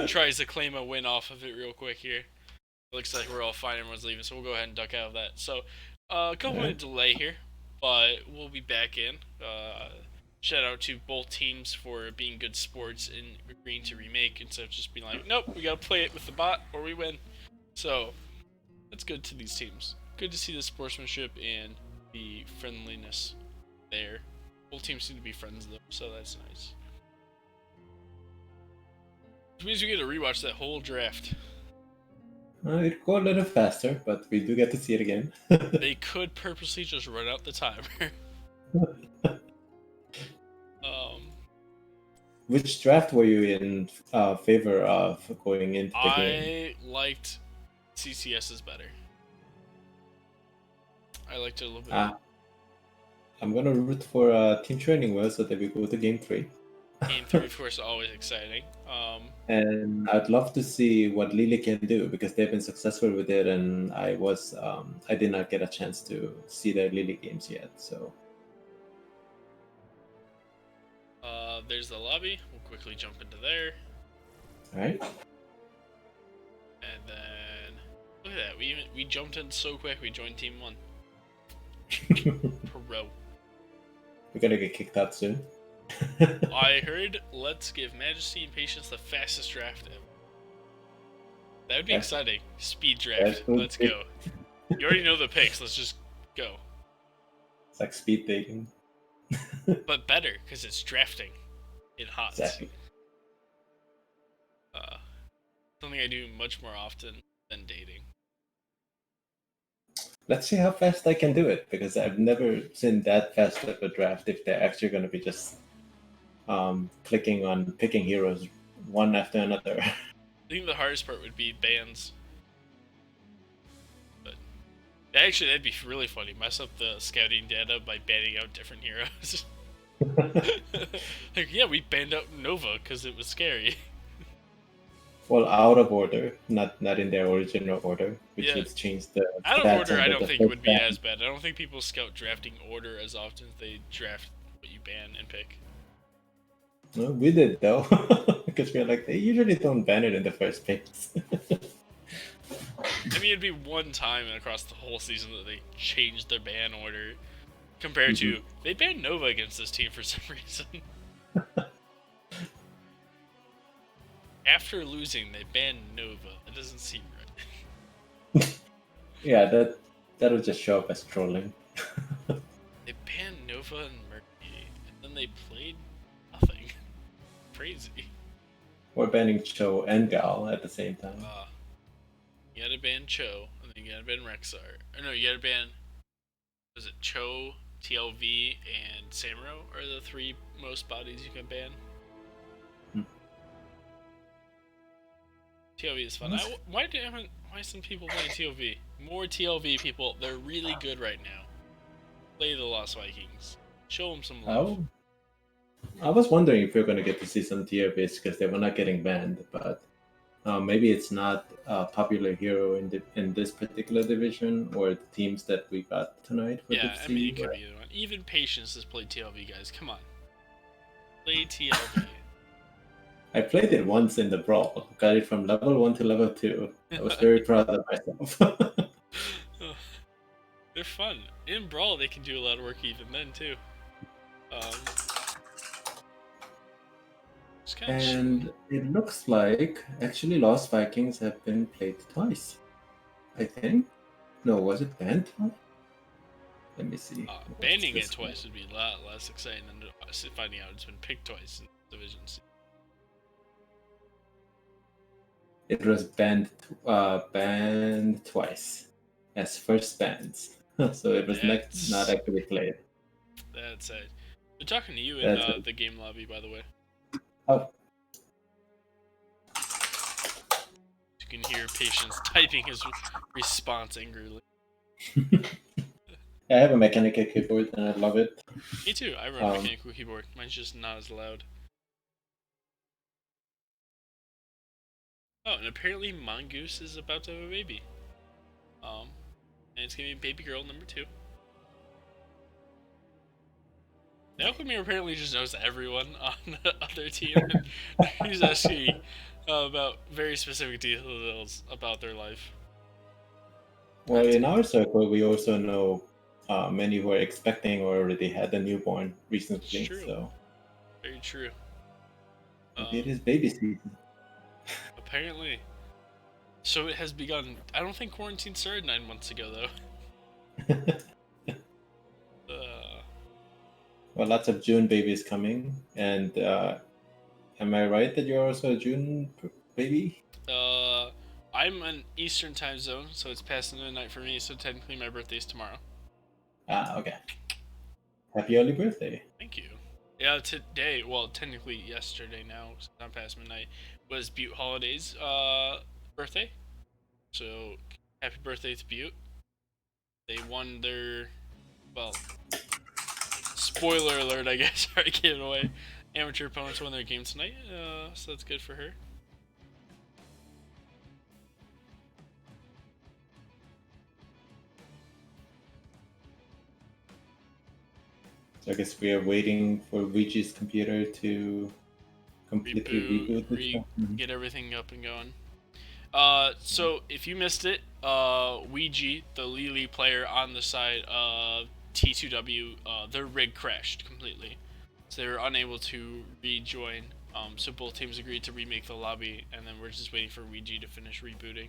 tries to claim a win off of it real quick here. It looks like we're all fine, everyone's leaving, so we'll go ahead and duck out of that. So, a couple minute delay here, but we'll be back in. Shout out to both teams for being good sports and agreeing to remake instead of just being like, nope, we gotta play it with the bot or we win. So, that's good to these teams. Good to see the sportsmanship and the friendliness there. Both teams seem to be friends though, so that's nice. Which means we get to rewatch that whole draft. It'd go a little faster, but we do get to see it again. They could purposely just run out the timer. Which draft were you in favor of going into the game? I liked CCS's better. I liked it a little bit. I'm gonna root for Team Training Well so that we go to Game 3. Game 3, of course, always exciting. And I'd love to see what Lily can do because they've been successful with it, and I did not get a chance to see their Lily games yet. So there's the lobby. We'll quickly jump into there, all right. and then look at that. We jumped in so quick. We joined Team 1. Pro. We're gonna get kicked out soon. I heard let's give Majesty and Patience the fastest draft ever. That would be exciting. Speed draft. Let's go. You already know the picks. Let's just go. It's like speed dating. But better, because it's drafting in HOTS. Exactly. Something I do much more often than dating. Let's see how fast I can do it because I've never seen that fast of a draft if they're actually going to be just clicking on picking heroes one after another. I think the hardest part would be bans. But actually, that'd be really funny. Mess up the scouting data by banning out different heroes. Like, yeah, we banned out Nova because it was scary. Well, out of order, not in their original order, which would change the out of stats order. I under don't the think it would be ban. as bad. I don't think people scout drafting order as often as they draft what you ban and pick. No, we did though, because we're like they usually don't ban it in the first place. I mean, it'd be one time across the whole season that they changed their ban order, compared to they banned Nova against this team for some reason. After losing, they banned Nova. That doesn't seem right. Yeah, that would just show up as trolling. They banned Nova and Mercury, and then they played nothing. Crazy. We're banning Cho and Gal at the same time. You gotta ban Cho, and then you gotta ban Rexar. Or no, you gotta ban... Was it Cho, TLV, and Samuro are the three most bodies you can ban? TLV is fun. Why is some people playing TLV? More TLV people. They're really good right now. Play the Lost Vikings. Show them some love. I was wondering if we're going to get to see some TLVs because they were not getting banned, but maybe it's not a popular hero in this particular division or the teams that we got tonight. Yeah, I mean, it could be either one. Even Patience has played TLV, guys. Come on. Play TLV. I played it once in the Brawl. Got it from level 1 to level 2. I was very proud of myself. They're fun. In Brawl, they can do a lot of work even then, too. And it looks like, actually, Lost Vikings have been played twice. I think? No, was it banned twice? Let me see. What's Banning it this twice would be a lot less exciting than finding out it's been picked twice in Division C. It was banned twice as first bans, so it was not actually played. That's it. We're talking to you in That's it. the game lobby, by the way. Oh, You can hear Patience typing his response angrily. I have a mechanical keyboard and I love it. Me too. I run a mechanical keyboard. Mine's just not as loud. Oh, and apparently Mongoose is about to have a baby. And it's gonna be baby girl number 2. The Alchemir apparently just knows everyone on the other team. He's asking about very specific details about their life. Well, in our circle, we also know many who are expecting or already had a newborn recently. It's true. So Very true. it is baby season. Apparently. So it has begun. I don't think quarantine started 9 months ago, though. Well, lots of June babies coming, and am I right that you're also a June baby? I'm an Eastern time zone, so it's past midnight for me. So technically, my birthday's tomorrow. Ah, okay. Happy early birthday! Thank you. Yeah, today, well, technically yesterday now, so not past midnight, was Butte Holiday's birthday. So happy birthday to Butte. They won their, well, spoiler alert, I guess. Already gave it away. Amateur opponents won their game tonight, so that's good for her. So I guess we are waiting for Ouija's computer to completely reboot this stuff. Get everything up and going. So if you missed it, Ouija, the Lili player on the side of T2W, their rig crashed completely. So they were unable to rejoin. So both teams agreed to remake the lobby, and then we're just waiting for Ouija to finish rebooting.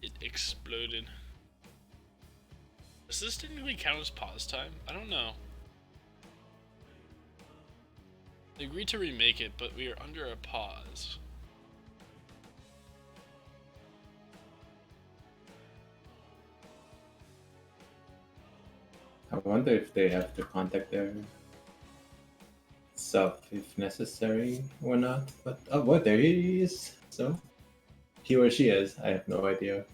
It exploded. Does this technically count as pause time? I don't know. They agreed to remake it, but we are under a pause. I wonder if they have to contact their self if necessary or not. But oh, what, there he is. So he or she is. I have no idea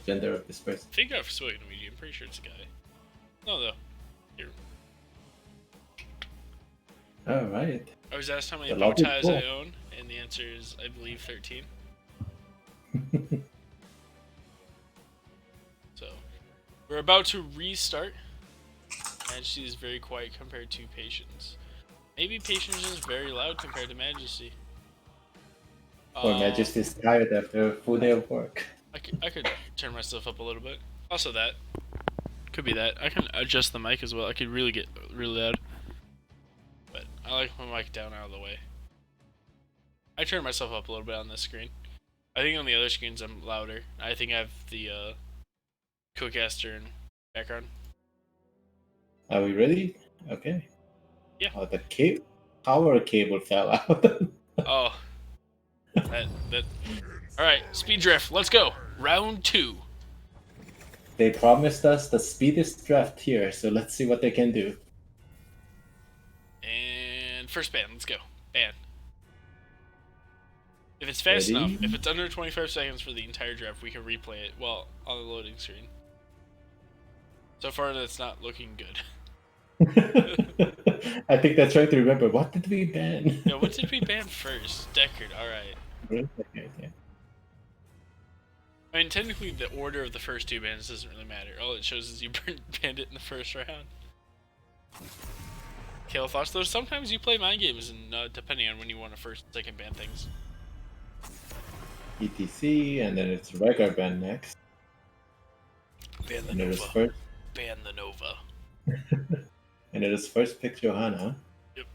gender of this person. I think I've spoken to Ouija. I'm pretty sure it's a guy. No, though. Here. All right. I was asked how many The bow lobby's ties full. I own, and the answer is, I believe, 13. So, we're about to restart, and she's very quiet compared to Patience. Maybe Patience is very loud compared to Majesty. Or Majesty's tired after a full day of work. I could turn myself up a little bit. Also that. Could be that. I can adjust the mic as well. I could really get really loud. But I like my mic down out of the way. I turn myself up a little bit on this screen. I think on the other screens I'm louder. I think I have the Codecaster in background. Are we ready? Okay. Yeah. Oh, the power cable fell out. Oh. That. Alright, speed drift. Let's go. Round 2. They promised us the speediest draft here, so let's see what they can do. And first ban. Let's go. Ban. If it's fast Ready? enough, if it's under 25 seconds for the entire draft, we can replay it, well, on the loading screen. So far, that's not looking good. I think they're trying to remember, what did we ban? Yeah, what did we ban first? Deckard, alright. Okay. I mean, technically, the order of the first 2 bans doesn't really matter. All it shows is you banned it in the first round. Kale thoughts, though, sometimes you play mind games, and depending on when you want to first and second ban things. ETC, and then it's regular ban next. Ban the And it is Nova. first, Ban the Nova. and it is first pick Johanna. Yep.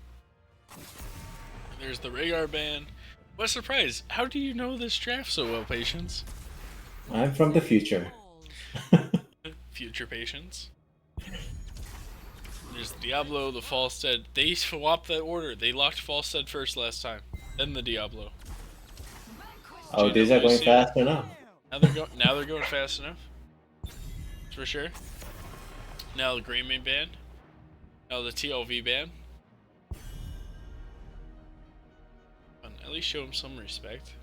And there's the Rhaegar ban. What a surprise! How do you know this draft so well, Patience? I'm from the future. future patients. There's Diablo, the Falstead. They swapped that order. They locked Falstead first last time, then the Diablo. Oh, these are going faster now. Now they're going fast enough. For sure. Now the Green Main ban. Now the TLV ban. At least show them some respect.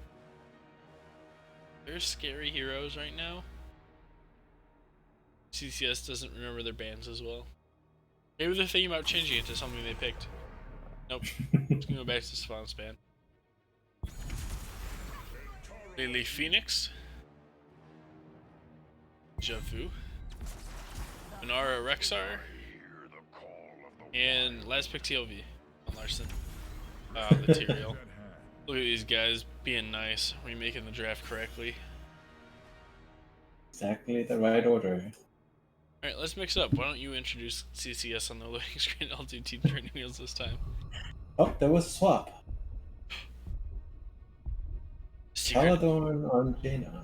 They're scary heroes right now. CCS doesn't remember their bans as well. Maybe they're thinking about changing it to something they picked. Nope. Let's go back to Spawn's ban. Lily Phoenix. Javu. Minara Rexar. And last pick TLV on Larson. Material. Look at these guys being nice, remaking the draft correctly. Exactly the right order. Alright, let's mix it up. Why don't you introduce CCS on the loading screen? I'll do team training wheels this time. Oh, there was a swap. Secret, Caladorn on Jaina.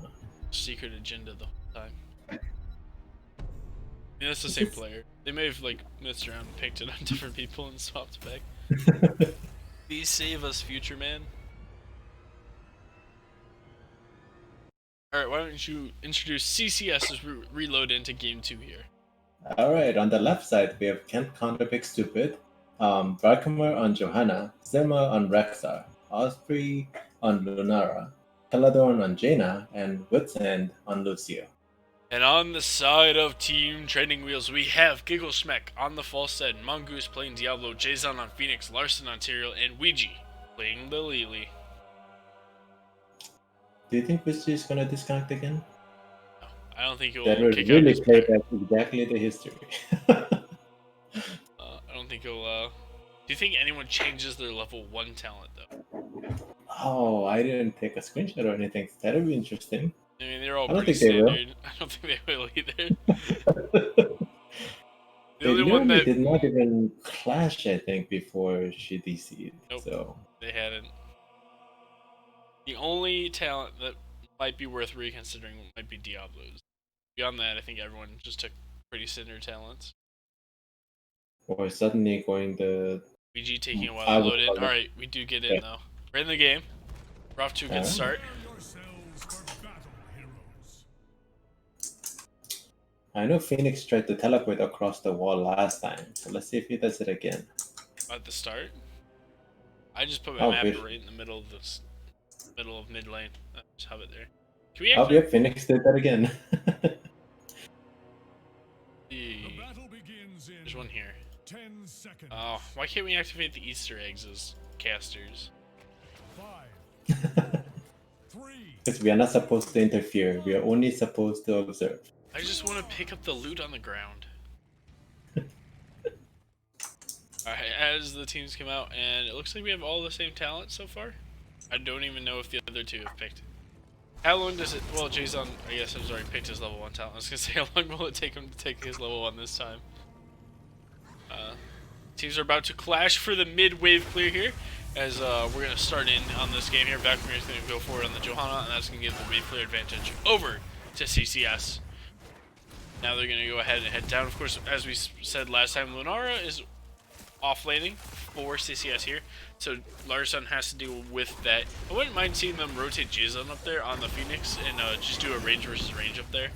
secret agenda the whole time. I mean, that's the same player. They may have like messed around and picked it on different people and swapped back. Please save us, future man. Alright, why don't you introduce CCS as we reload into game 2 here. Alright, on the left side we have Kent Counterpick Stupid, Barkamer on Johanna, Zilma on Rexar, Osprey on Lunara, Caladorn on Jaina, and Witsend on Lucio. And on the side of Team Training Wheels, we have Gigglesmack on the Falstead, Mongoose playing Diablo, Jason on Phoenix, Larson on Tyrael, and Ouija playing the Lily. Do you think Witchy is gonna disconnect again? No, I don't think he'll That would kick out really his play pack. back exactly the history. I don't think he'll, Do you think anyone changes their level 1 talent, though? Oh, I didn't take a screenshot or anything. That'd be interesting. I mean, they're all I don't pretty think they will. standard. I don't think they will either. The They only one literally that did not even clash, I think, before she DC'd. Nope. So they hadn't. The only talent that might be worth reconsidering might be Diablo's. Beyond that, I think everyone just took pretty standard talents. or suddenly going the Ouija taking a while I to would load in. call it- Alright, we do get in Yeah. though. We're in the game. We're off to a good Alright. start. Prepare yourselves for battle, heroes. I know Phoenix tried to teleport across the wall last time, so let's see if he does it again. At the start, I just put my Oh, map good. right in the middle of this, middle of mid lane. Just have it there. Can we Oh, actually yep, Phoenix did that again. The see? battle begins in There's one here. 10 seconds. Oh, why can't we activate the Easter eggs as casters? 5, 3, Because we are not supposed to interfere, we are only supposed to observe. I just want to pick up the loot on the ground. Alright, as the teams come out, and it looks like we have all the same talent so far. I don't even know if the other two have picked. How long does it... Well, Jason, I guess, has already picked his level 1 talent. I was going to say, how long will it take him to take his level 1 this time? Teams are about to clash for the mid-wave clear here, as we're going to start in on this game here. Valkyrie is going to go forward on the Johanna, and that's going to give the wave clear advantage over to CCS. Now they're going to go ahead and head down. Of course, as we said last time, Lunara is off laning for CCS here, so Larson has to deal with that. I wouldn't mind seeing them rotate Jason up there on the Phoenix and just do a range versus range up there.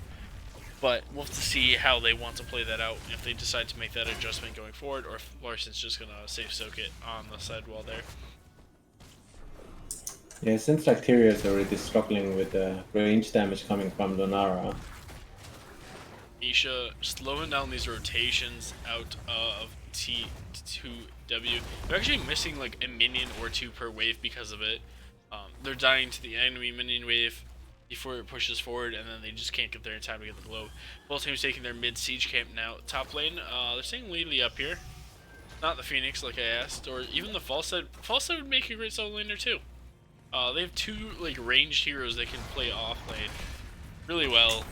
But we'll have to see how they want to play that out, if they decide to make that adjustment going forward, or if Larson's just going to safe soak it on the side wall there. Yeah, since Tyrael is already struggling with the range damage coming from Lunara. Misha slowing down these rotations out of T2W. They're actually missing like a minion or two per wave because of it. They're dying to the enemy minion wave before it pushes forward, and then they just can't get there in time to get the globe. Both teams taking their mid siege camp now. Top lane, they're staying Lily up here. Not the Phoenix like I asked, or even the Falstead. Falstead would make a great solo laner too. They have two like ranged heroes that can play off lane really well.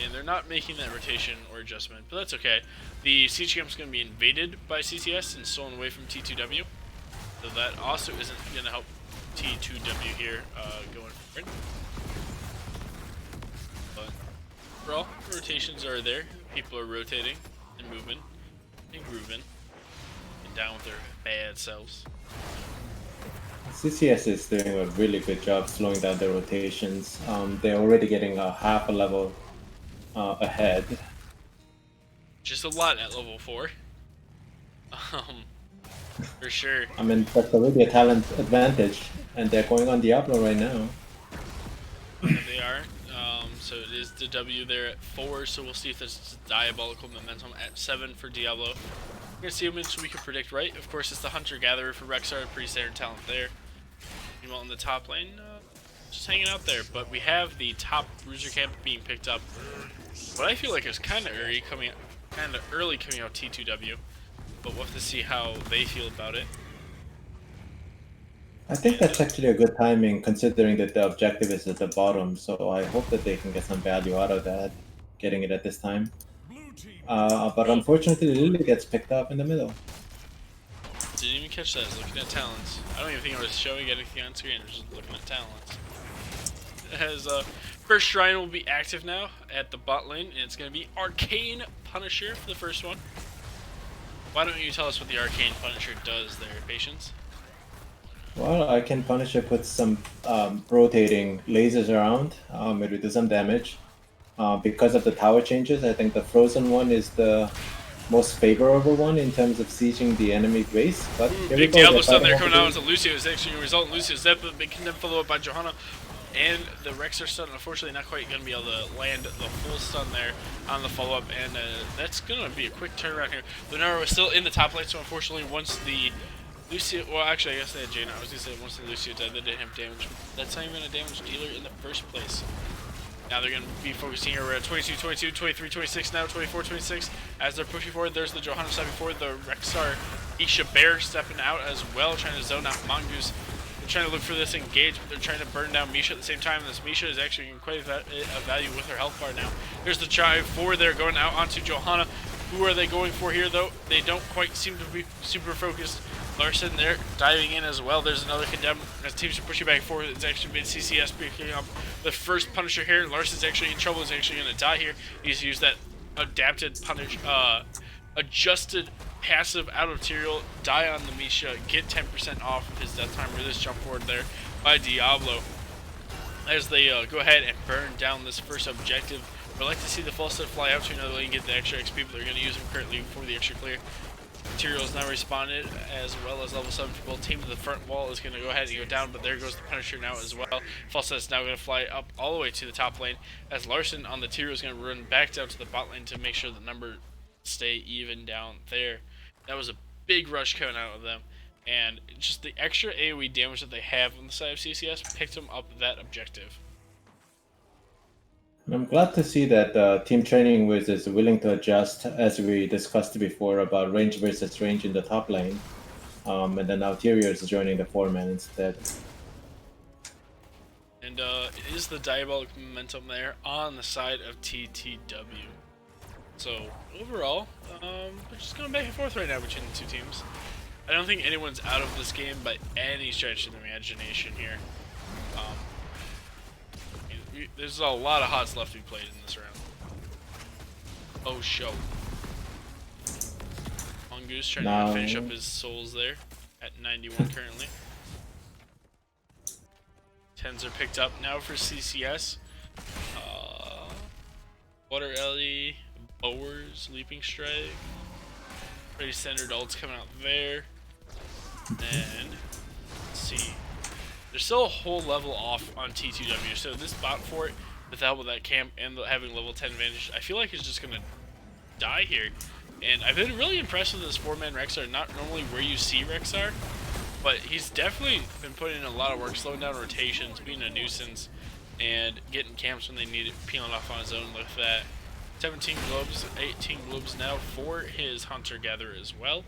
And they're not making that rotation or adjustment, but that's okay. The siege camp is going to be invaded by CCS and stolen away from T2W, so that also isn't going to help T2W here going forward. But Overall, rotations are there. People are rotating and moving and grooving and down with their bad selves. CCS is doing a really good job slowing down the rotations. They're already getting a half a level ahead. Just a lot at level 4. Um, for sure. I mean, that's already a talent advantage, and they're going on Diablo right now. And they are. So it is the W there at 4, so we'll see if there's diabolical momentum at 7 for Diablo. We're gonna see how much we can predict right. Of course, it's the Hunter-Gatherer for Rexar, pretty standard talent there. Meanwhile, in the top lane, just hanging out there. But we have the top bruiser camp being picked up. What I feel like is kind of early coming out T2W. But we'll have to see how they feel about it. I think that's actually a good timing considering that the objective is at the bottom, so I hope that they can get some value out of that, getting it at this time. Blue team. But unfortunately, Lily gets picked up in the middle. Didn't even catch that. I was looking at talents. I don't even think I was showing anything on screen. I was just looking at talents. As first shrine will be active now at the bot lane, and it's going to be Arcane Punisher for the first one. Why don't you tell us what the Arcane Punisher does there, Patience? Well, I can punish it with some rotating lasers around. It will do some damage. Because of the tower changes, I think the frozen one is the most favorable one in terms of sieging the enemy base. But here we Big go, Diablo they're stun there fighting coming out over into Lucio is actually going to result in Lucio's death, but big condemn follow up by Johanna. And the Rexar stun, unfortunately, not quite going to be able to land the full stun there on the follow-up, and that's going to be a quick turnaround here. Lunaro is still in the top lane, so unfortunately, once the Lucio, well, actually, I guess they had Jaina. I was going to say once the Lucio died, they didn't have damage. That's not even a damage dealer in the first place. Now they're going to be focusing here. We're at 22, 22, 23, 26 now, 24, 26. As they're pushing forward, there's the Johanna stepping forward, the Rexar Isha Bear stepping out as well, trying to zone out Mongoose. They're trying to look for this engage, but they're trying to burn down Misha at the same time. And this Misha is actually getting quite a value with her health bar now. There's the chive forward there going out onto Johanna. Who are they going for here, though? They don't quite seem to be super focused. Larson there diving in as well. There's another condemn as teams are pushing back and forth. It's actually been CCS picking up the first Punisher here. Larson's actually in trouble. He's actually going to die here. He's used that adapted adjusted passive out of material, die on the Misha, get 10% off of his death timer. This jump forward there by Diablo as they go ahead and burn down this first objective. We'd like to see the false set fly out to another lane, get the extra XP, but they're going to use them currently for the extra clear. Materials now responded, as well as level 7 for both teams. The front wall is going to go ahead and go down, but there goes the Punisher now as well. Falset's is now going to fly up all the way to the top lane, as Larson on the tier is going to run back down to the bot lane to make sure the number stay even down there. That was a big rush coming out of them, and just the extra AoE damage that they have on the side of CCS picked them up that objective. I'm glad to see that Team Training Wiz is willing to adjust, as we discussed before, about range versus range in the top lane. And then now Tyrion is joining the 4-man instead. And it is the diabolic momentum there on the side of TTW. So overall, we're just going back and forth right now between the two teams. I don't think anyone's out of this game by any stretch of the imagination here. There's a lot of HOTS left to be played in this round. Oh, show. Mongoose trying to finish up his souls there at 91 currently. 10s are picked up now for CCS. Water Ellie, Bowers, Leaping Strike. Pretty standard ults coming out there. And let's see. There's still a whole level off on T2W, so this bot fort, with the help of that camp and having level 10 advantage, I feel like it's just going to die here. And I've been really impressed with this 4-man Rexar, not normally where you see Rexar, but he's definitely been putting in a lot of work, slowing down rotations, being a nuisance, and getting camps when they need it, peeling off on his own with that. 17 globes, 18 globes now for his Hunter-Gatherer as well.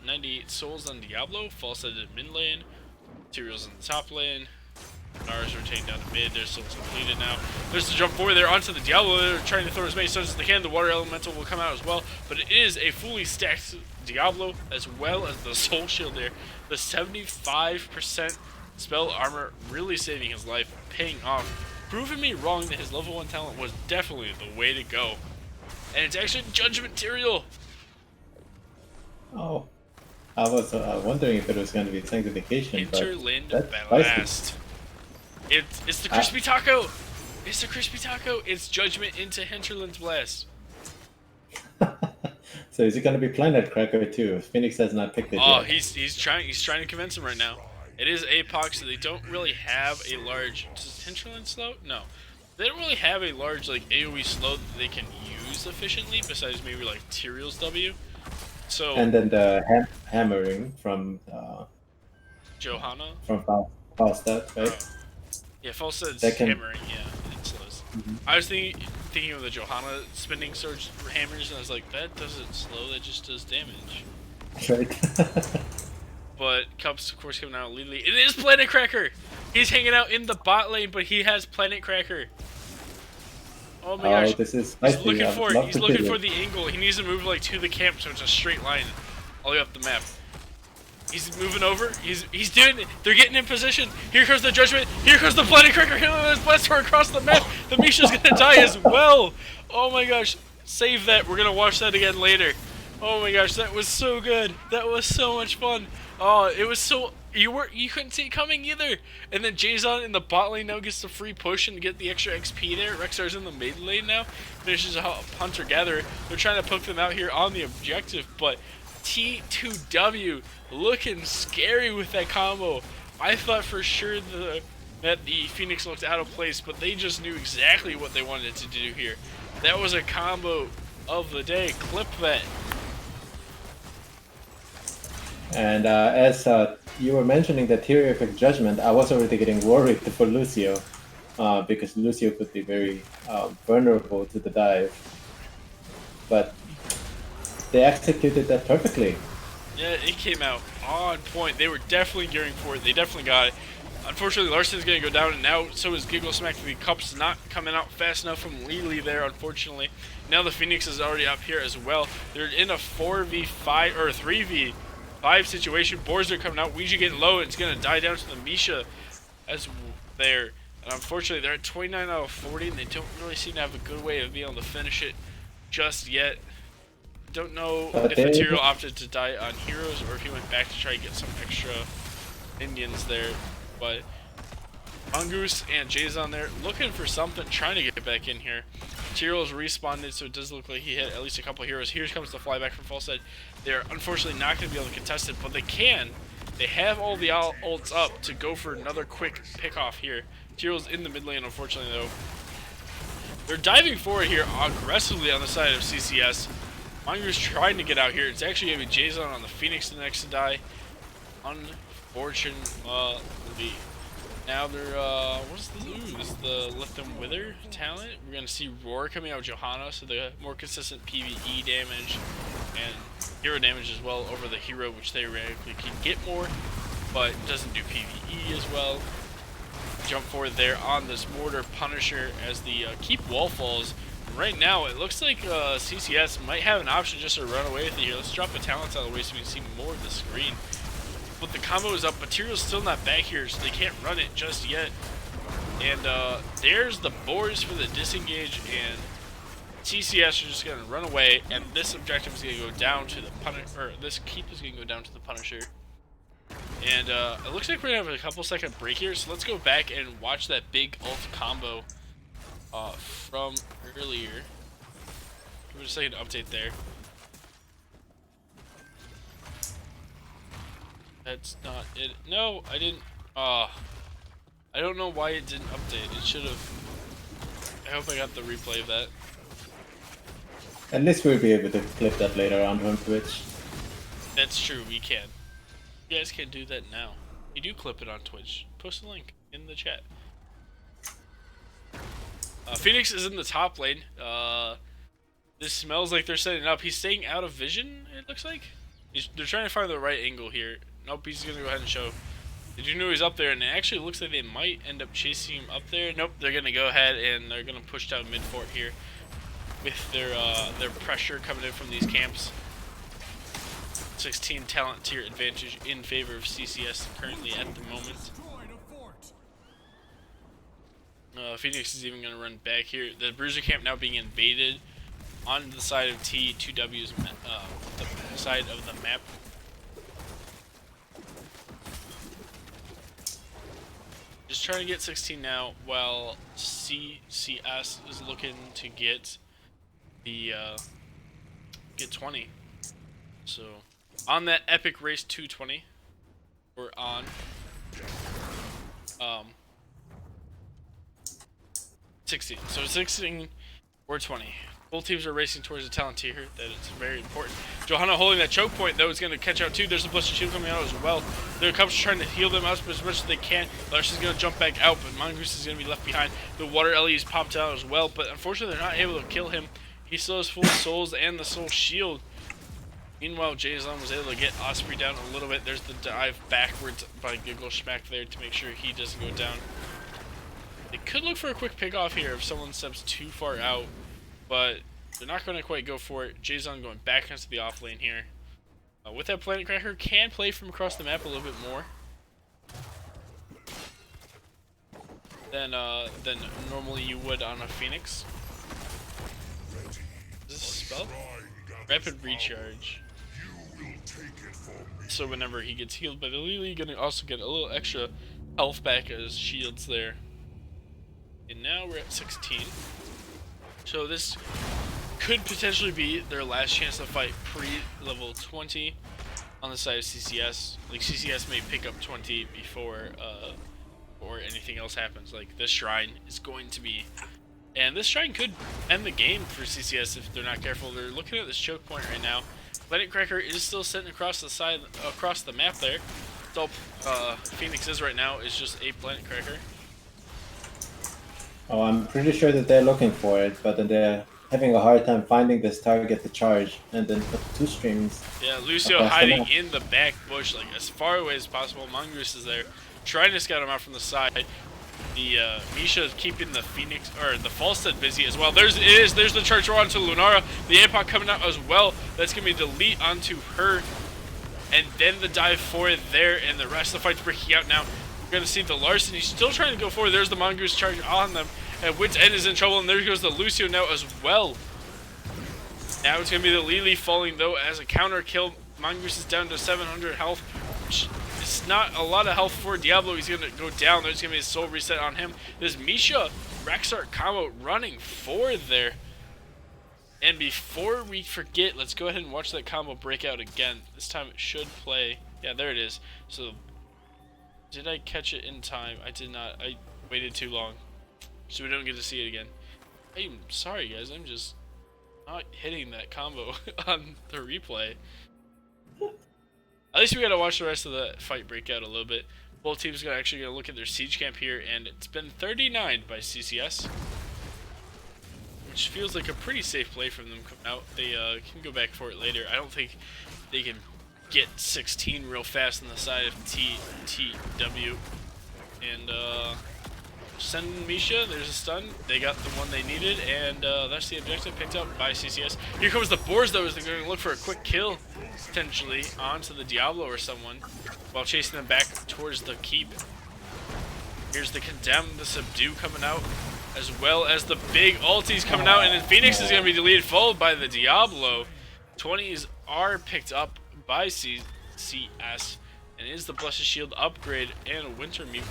98 souls on Diablo, false at mid lane. Materials in the top lane. Nars rotating down to mid. Their souls completed now. There's the jump forward there onto the Diablo. They're trying to throw as many stuns as they can. The water elemental will come out as well. But it is a fully stacked Diablo as well as the soul shield there. The 75% spell armor really saving his life, paying off proven me wrong that his level 1 talent was definitely the way to go. And it's actually Judgment Material. Oh, I was wondering if it was going to be Sanctification, Interland but that's spicy. Blast. It's the Crispy Taco. It's the Crispy Taco. It's Judgment into Hinterland Blast. So is it going to be Planet Cracker too? Phoenix has not picked it Oh, yet. he's trying to convince him right now. It is APOC, so they don't really have a large. Does Hinterland slow? No, they don't really have a large like AOE slow that they can use efficiently. Besides maybe like Tyrael's W. So And then the hammering from Johanna. Falstad, right? Yeah, Falstad's That can- hammering. Yeah, it slows. I was thinking of the Johanna spinning surge hammers, and I was like, that doesn't slow. That just does damage. Right. But Cup's, of course, coming out legally. It is Planet Cracker! He's hanging out in the bot lane, but he has Planet Cracker. Oh my gosh. This is He's spicy. looking I would for love He's to looking kill for it. the angle. He needs to move like to the camp, so it's a straight line all the way up the map. He's moving over. He's doing it. They're getting in position. Here comes the Judgment. Here comes the Planet Cracker. Here comes Blaster across the map. The Misha's gonna die as well. Oh my gosh. Save that. We're gonna watch that again later. Oh my gosh, that was so good. That was so much fun. Oh, it was so you couldn't see it coming either. And then Jason in the bot lane now gets the free push and get the extra XP there. Rexar's in the mid lane now. Finishes a hunter gatherer. They're trying to poke them out here on the objective, but T2W looking scary with that combo. I thought for sure that the Phoenix looked out of place, but they just knew exactly what they wanted to do here. That was a combo of the day. Clip that. And as you were mentioning the Terrific Judgment, I was already getting worried for Lucio, because Lucio could be very vulnerable to the dive. But they executed that perfectly. Yeah, it came out on point. They were definitely gearing for it. They definitely got it. Unfortunately, Larson's going to go down, and now so is Giggle Smack. The Cup's not coming out fast enough from Lily there, unfortunately. Now the Phoenix is already up here as well. They're in a 4v5 or 3v5 situation. Boars are coming out. Ouija getting low, and it's going to die down to the Misha as there. And unfortunately, they're at 29 out of 40, and they don't really seem to have a good way of being able to finish it just yet. Don't know if Material opted to die on heroes or if he went back to try to get some extra minions there. But Mongoose and Jason there looking for something, trying to get back in here. Material's respawned, so it does look like he hit at least a couple heroes. Here comes the flyback from Falstad. They're unfortunately not going to be able to contest it, but they can. They have all the ults up to go for another quick pick off here. Material's in the mid lane, unfortunately, though. They're diving forward here aggressively on the side of CCS. Mongoose trying to get out here. It's actually going to be Jason on the Phoenix the next to die. Unfortunately. Now they're, what's this? Ooh, this is the Lift and Wither talent. We're going to see Roar coming out with Johanna, so the more consistent PvE damage and hero damage as well over the hero, which they radically can get more, but doesn't do PvE as well. Jump forward there on this Mortar Punisher as the keep wall falls. Right now, it looks like CCS might have an option just to run away with it here. Let's drop the talents out of the way so we can see more of the screen. But the combo is up. Material's still not back here, so they can't run it just yet. And there's the boards for the disengage, and CCS are just going to run away. And this objective is going to go down to the Punisher, or this keep is going to go down to the Punisher. And it looks like we're going to have a couple second break here, so let's go back and watch that big ult combo from earlier. Give me a second to update there. That's not it. No, I didn't. I don't know why it didn't update. It should have. I hope I got the replay of that. At least we'll be able to clip that later on Twitch. That's true, we can. You guys can do that now. You do clip it on Twitch. Post a link in the chat. Phoenix is in the top lane. This smells like they're setting up. He's staying out of vision, it looks like. They're trying to find the right angle here. Nope, he's going to go ahead and show. Did you know he's up there? And it actually looks like they might end up chasing him up there. Nope, they're going to go ahead and they're going to push down mid-fort here with their pressure coming in from these camps. 16 talent tier advantage in favor of CCS currently at the moment. Phoenix is even going to run back here. The Bruiser camp now being invaded on the side of T2W's the side of the map. Just trying to get 16 now, while CCS is looking to get the get 20. So on that epic race 220, we're on 16. So 16 or 20. Both teams are racing towards a talent tier. That is very important. Johanna holding that choke point, though, is going to catch out too. There's a Blessed Shield coming out as well. Their Cubs are trying to heal them out as much as they can. Larson's going to jump back out, but Mongoose is going to be left behind. The Water Ellie is popped out as well, but unfortunately they're not able to kill him. He still has full souls and the soul shield. Meanwhile, Jason was able to get Osprey down a little bit. There's the dive backwards by Giggle Schmack there to make sure he doesn't go down. They could look for a quick pick off here if someone steps too far out, but they're not going to quite go for it. Jason going back into the off lane here. With that Planet Cracker, can play from across the map a little bit more than normally you would on a Phoenix. Is this a spell? Rapid Recharge. So whenever he gets healed by the Lily, you're going to also get a little extra health back as shields there. And now we're at 16. So this could potentially be their last chance to fight pre-level 20 on the side of CCS. Like, CCS may pick up 20 before or anything else happens. Like, this shrine is going to be... And this shrine could end the game for CCS if they're not careful. They're looking at this choke point right now. Planet Cracker is still sitting across the side, across the map there. That's all Phoenix is right now, is just a Planet Cracker. Oh, I'm pretty sure that they're looking for it, but then they're having a hard time finding this target to charge, and then put two streams. Yeah, Lucio hiding in the back bush, like as far away as possible. Mongoose is there, trying to scout him out from the side. The Misha is keeping the Phoenix or the Falstead busy as well. There's the charge onto Lunara. The Ampok coming out as well. That's gonna be delete onto her, and then the dive forward there, and the rest of the fight's breaking out now. We're gonna see the Larson. He's still trying to go forward. There's the Mongoose charge on them, and Wit's End is in trouble. And there goes the Lucio now as well. Now it's gonna be the Lily falling though as a counter kill. Mongoose is down to 700 health, which is not a lot of health for Diablo. He's gonna go down. There's gonna be a soul reset on him. There's Misha Rexart combo running forward there. And before we forget, let's go ahead and watch that combo break out again. This time it should play. Yeah, there it is. So, did I catch it in time? I did not. I waited too long. So we don't get to see it again. I'm sorry, guys. I'm just not hitting that combo on the replay. At least we gotta watch the rest of the fight break out a little bit. Both teams are actually gonna look at their siege camp here, and it's been 39 by CCS, which feels like a pretty safe play from them coming out. They can go back for it later. I don't think they can get 16 real fast on the side of TW. And send Misha. There's a stun. They got the one they needed, and that's the objective picked up by CCS. Here comes the Boars though, as they're going to look for a quick kill, potentially onto the Diablo or someone, while chasing them back towards the keep. Here's the Condemn, the Subdue coming out, as well as the big ultis coming out, and then Phoenix is going to be deleted, followed by the Diablo. 20s are picked up by CCS, and is the Blessed Shield upgrade and a Winter Mute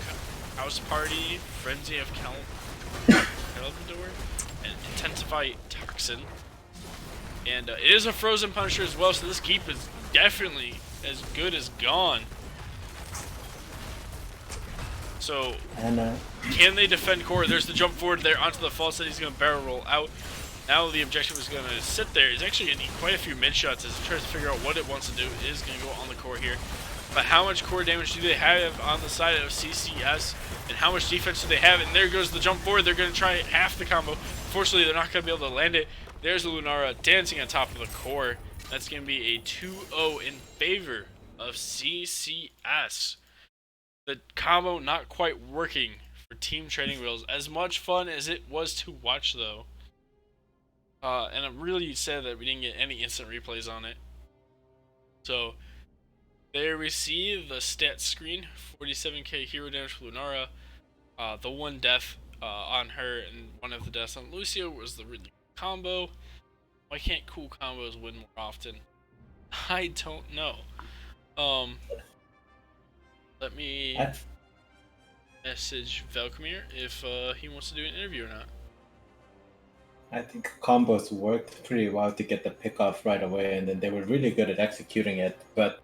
House Party, Frenzy of Calvador, and Intensify Toxin. And it is a Frozen Punisher as well, so this keep is definitely as good as gone. So, can they defend core? There's the jump forward there onto the false that he's going to barrel roll out. Now the objective is going to sit there. It's actually going to need quite a few mid shots as it tries to figure out what it wants to do. It is going to go on the core here. But how much core damage do they have on the side of CCS? And how much defense do they have? And there goes the jump forward. They're going to try half the combo. Unfortunately, they're not going to be able to land it. There's the Lunara dancing on top of the core. That's going to be a 2-0 in favor of CCS. The combo not quite working for Team Training Wheels. As much fun as it was to watch, though. And I'm really sad that we didn't get any instant replays on it. So, there we see the stat screen. 47k hero damage for Lunara. The one death on her, and one of the deaths on Lucio was the really combo. Why can't cool combos win more often? I don't know. Let me I, message Velcomir if he wants to do an interview or not. I think combos worked pretty well to get the pick off right away, and then they were really good at executing it. But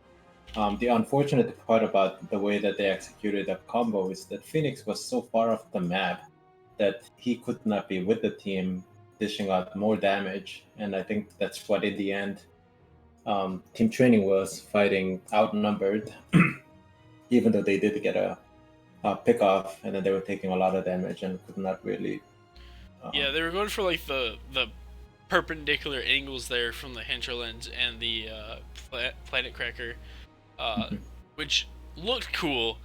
the unfortunate part about the way that they executed that combo is that Phoenix was so far off the map that he could not be with the team, dishing out more damage. And I think that's what, in the end, team training was fighting outnumbered, even though they did get a pick off, and then they were taking a lot of damage and could not really. Yeah, they were going for like the perpendicular angles there from the hinterlands and the planet cracker, which looked cool.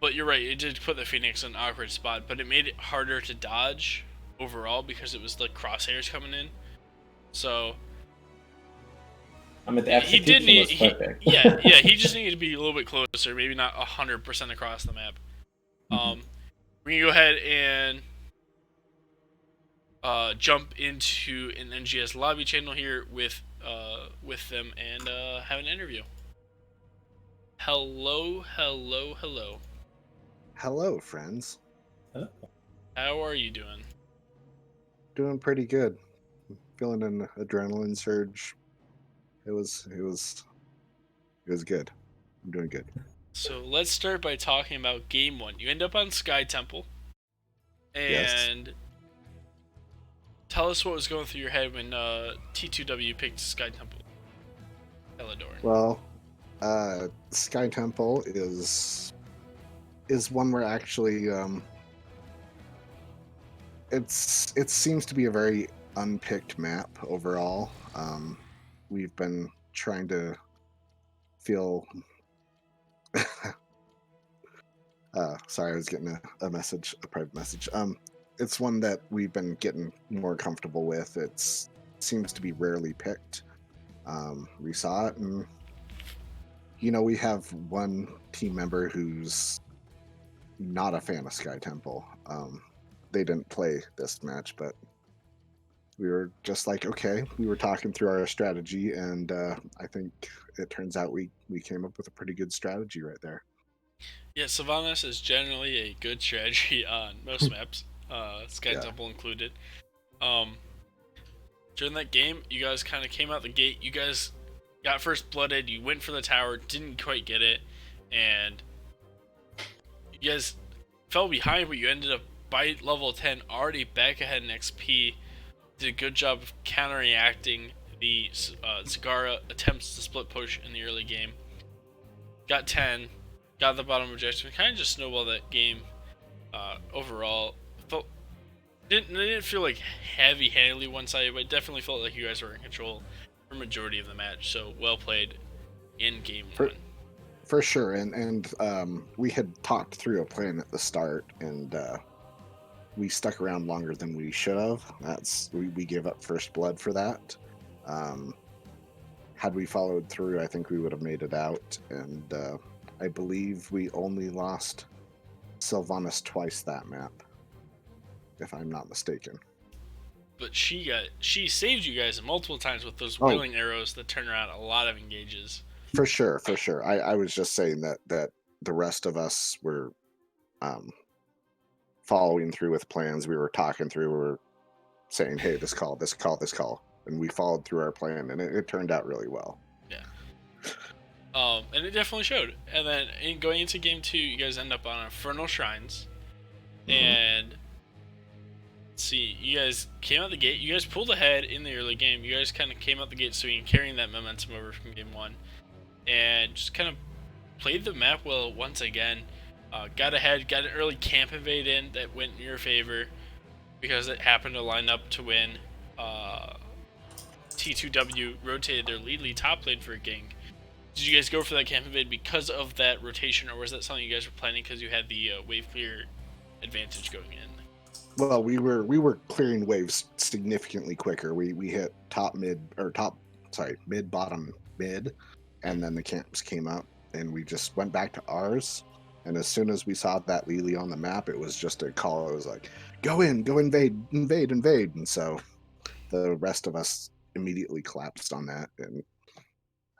But you're right, it did put the Phoenix in an awkward spot, but it made it harder to dodge overall because it was like crosshairs coming in. So I mean, the he execution did need, was perfect. yeah, he just needed to be a little bit closer, maybe not 100% across the map. We can go ahead and jump into an NGS lobby channel here with them and have an interview. Hello. Hello, friends. How are you doing? Doing pretty good. Feeling an adrenaline surge. It was good. I'm doing good. So let's start by talking about game one. You end up on Sky Temple, and Yes. tell us what was going through your head when T2W picked Sky Temple. Eladorn. Well, Sky Temple is one where actually it seems to be a very unpicked map overall. We've been trying to feel sorry, I was getting a message, a private message. It's one that we've been getting more comfortable with. It seems to be rarely picked. We saw it, and we have one team member who's not a fan of Sky Temple. They didn't play this match, but we were just like, okay, we were talking through our strategy, and I think it turns out we came up with a pretty good strategy right there. Yeah, Sylvanas is generally a good strategy on most maps, Sky Temple included. During that game, you guys kind of came out the gate. You guys got first blooded. You went for the tower, didn't quite get it, and you guys fell behind, but you ended up by level 10 already back ahead in XP. Did a good job of counteracting the Zagara attempts to split push in the early game. Got 10, got the bottom objective, and kind of just snowballed that game. Overall, didn't feel like heavy-handedly one-sided, but it definitely felt like you guys were in control for majority of the match. So well played in game one. For sure, and we had talked through a plan at the start, and we stuck around longer than we should have. We gave up first blood for that. Had we followed through, I think we would have made it out, and I believe we only lost Sylvanas twice that map, if I'm not mistaken. But she saved you guys multiple times with those wheeling arrows that turn around a lot of engages. For sure. I was just saying that the rest of us were following through with plans. We were talking through. We were saying, "Hey, this call," and we followed through our plan, and it turned out really well. Yeah. And it definitely showed. And then going into game two, you guys end up on Infernal Shrines, and see, you guys came out the gate. You guys pulled ahead in the early game. You guys kind of came out the gate swinging, carrying that momentum over from game one, and just kind of played the map well once again. Got ahead, got an early camp invade in that went in your favor because it happened to line up to win. T2W rotated their lead top lane for a gank. Did you guys go for that camp invade because of that rotation, or was that something you guys were planning because you had the wave clear advantage going in? Well, we were clearing waves significantly quicker. We hit mid, bottom, mid, and then the camps came up, and we just went back to ours. And as soon as we saw that Lily on the map, it was just a call. It was like, go in, go invade, invade, invade. And so the rest of us immediately collapsed on that. And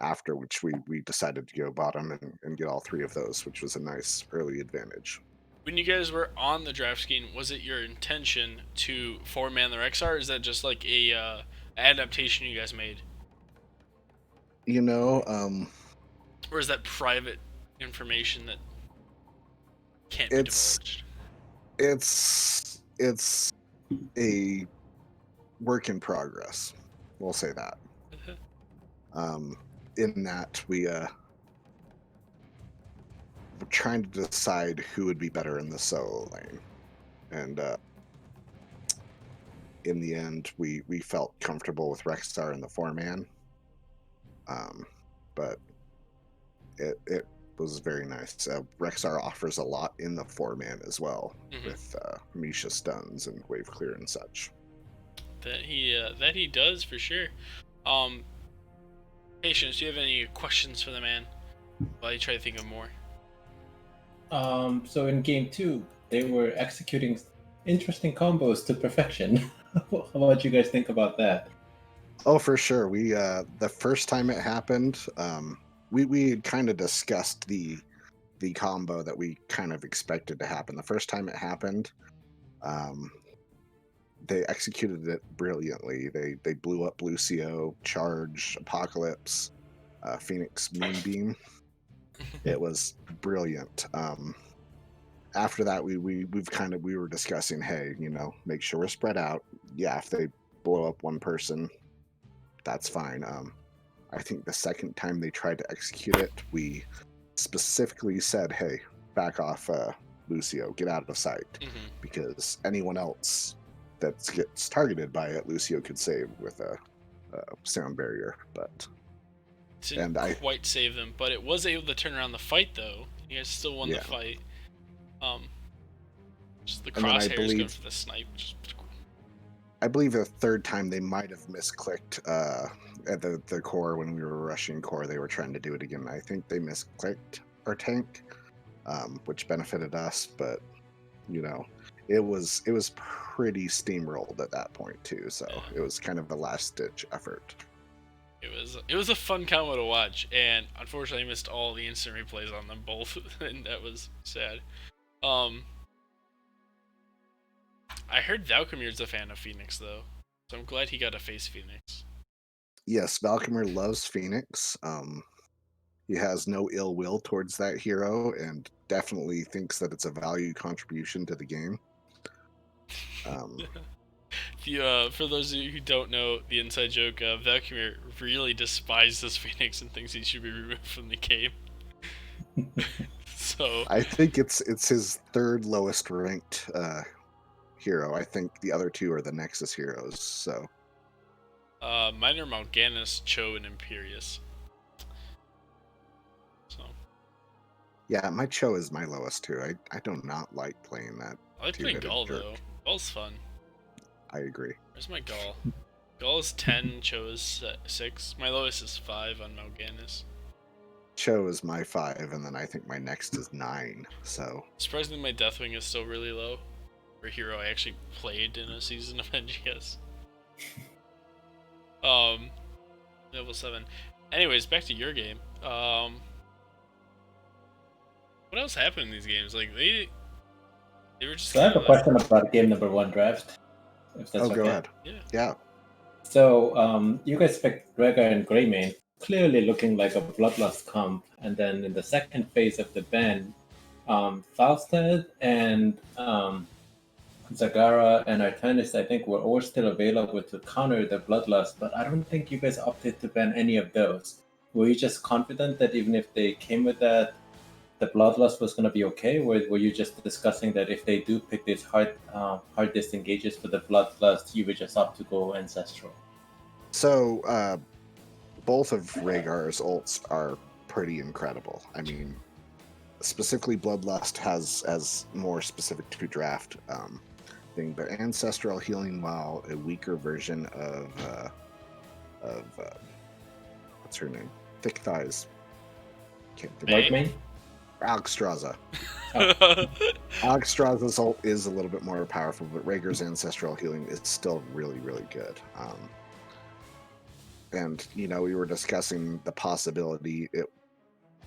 after which we decided to go bottom and get all 3 of those, which was a nice early advantage. When you guys were on the draft scheme, was it your intention to 4-man the Rexar, or is that just like a adaptation you guys made? You know, Or is that private information that can't be it's divulged? it's a work in progress. We'll say that. In that we're trying to decide who would be better in the solo lane, and in the end, we felt comfortable with Rexstar in the 4-man. But it was very nice. Rexstar offers a lot in the 4-man as well, with Misha stuns and wave clear and such. That he does for sure. Patience, do you have any questions for the man while you try to think of more? So in game 2, they were executing interesting combos to perfection. How about you guys think about that? Oh, for sure. We the first time it happened, we had kind of discussed the combo that we kind of expected to happen. The first time it happened, they executed it brilliantly. They blew up Lucio, Charge, Apocalypse, Phoenix, Moonbeam. It was brilliant. After that, we were discussing, hey, make sure we're spread out. Yeah, if they blow up one person, that's fine. I think the second time they tried to execute it, we specifically said, hey, back off, Lucio, get out of sight, because anyone else that gets targeted by it, Lucio could save with a sound barrier. But Didn't quite save them, but it was able to turn around the fight, though. You guys still won the fight. Just the crosshairs going for the snipe. I believe the third time they might have misclicked at the core when we were rushing core. They were trying to do it again. I think they misclicked our tank, which benefited us. But it was pretty steamrolled at that point too. So it was kind of a last ditch effort. It was a fun combo to watch, and unfortunately I missed all the instant replays on them both, and that was sad. I heard Valkymir's a fan of Phoenix though, so I'm glad he got to face Phoenix. Yes, Valkymir loves Phoenix. He has no ill will towards that hero, and definitely thinks that it's a value contribution to the game. For those of you who don't know the inside joke, Valkymir really despises Phoenix and thinks he should be removed from the game. So I think it's his 3rd lowest ranked hero. I think the other 2 are the Nexus heroes. So mine are Mal'Ganis, Cho, and Imperius. So yeah, my Cho is my lowest too. I do not like playing that. I like playing Gaul though. Gaul's fun. I agree. Where's my Gaul? Gaul is 10, Cho is 6. My lowest is 5 on Mal'Ganis. Cho is my 5, and then I think my next is 9. So surprisingly, my Deathwing is still really low for a hero I actually played in a season of NGS. Level 7. Anyways, back to your game. What else happened in these games? Like they were just. So I have a question about game number 1 draft. If that's okay. Go ahead. Yeah. So you guys picked Rhaegar and Greymane, clearly looking like a Bloodlust comp, and then in the second phase of the ban, Falstad and Zagara and Artanis, I think, were all still available to counter the Bloodlust, but I don't think you guys opted to ban any of those. Were you just confident that even if they came with that, the Bloodlust was going to be okay, or were you just discussing that if they do pick these hard disengages for the Bloodlust, you would just opt to go Ancestral? So, both of Rhaegar's ults are pretty incredible. I mean, specifically Bloodlust has as more specific to draft thing, but Ancestral healing, while a weaker version of what's her name? Thick Thighs. Can't think. Archmage? Alexstrasza. Oh. Alexstrasza's ult is a little bit more powerful, but Rhaegar's ancestral healing is still really, really good. And we were discussing the possibility it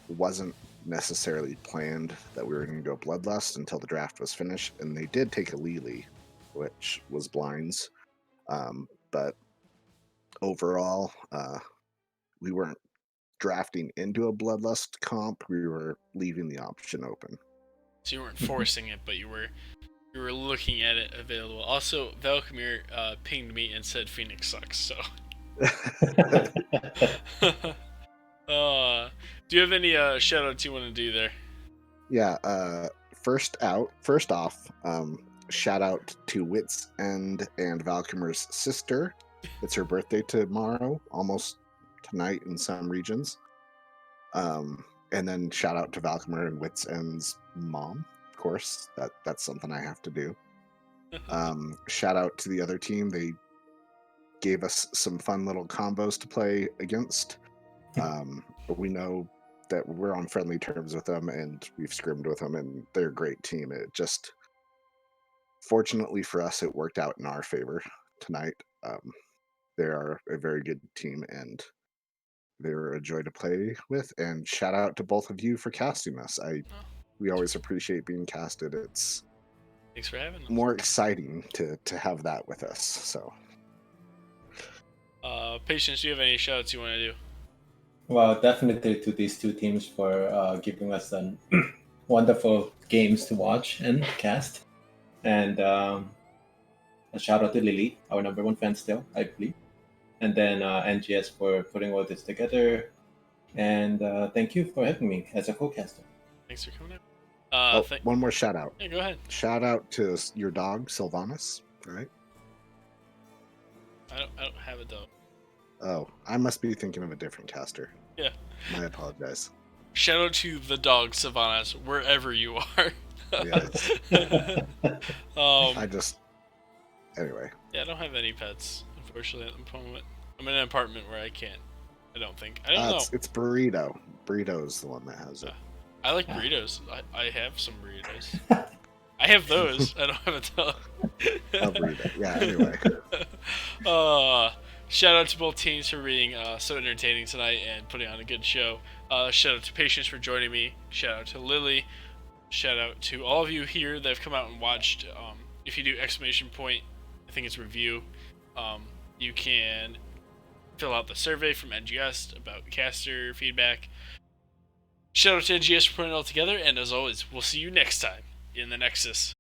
wasn't necessarily planned that we were going to go Bloodlust until the draft was finished, and they did take a Lily, which was blinds. But overall, we weren't drafting into a Bloodlust comp. We were leaving the option open. So you weren't forcing it, but you were looking at it available. Also, Valkamir pinged me and said Phoenix sucks. So. Do you have any shout outs you want to do there? Yeah, first off, shout out to Wits and Valkymer's sister. It's her birthday tomorrow, almost tonight in some regions. And then shout out to Valkymer and Wits End's mom. Of course, that's something I have to do. Shout out to the other team. They gave us some fun little combos to play against. But we know that we're on friendly terms with them, and we've scrimmed with them, and they're a great team. It just, fortunately for us, it worked out in our favor tonight. They are a very good team, and they were a joy to play with. And shout out to both of you for casting us. We always appreciate being casted. It's Thanks for having us. more exciting to have that with us. So, Patience, do you have any shout outs you want to do? Well, definitely to these two teams for giving us some wonderful games to watch and cast. And a shout out to Lily, our number one fan still, I believe. And then NGS for putting all this together. And thank you for having me as a co-caster. Thanks for coming out. one more shout out. Yeah, go ahead. Shout out to your dog, Sylvanas. All right. I don't have a dog. Oh, I must be thinking of a different caster. Yeah. I apologize. Shout out to the dog Sylvanas, wherever you are. Yes. Anyway. Yeah, I don't have any pets, unfortunately, at the moment. I'm in an apartment where I can't. I don't know. It's Burrito. Burrito is the one that has it. I like burritos. I have some burritos. I have those. I don't have a dog. A burrito. Yeah, anyway. Shout out to both teams for being so entertaining tonight and putting on a good show. Shout out to Patience for joining me. Shout out to Lily. Shout out to all of you here that have come out and watched. If you do exclamation point, I think it's review, you can fill out the survey from NGS about caster feedback. Shout out to NGS for putting it all together, and as always, we'll see you next time in the Nexus.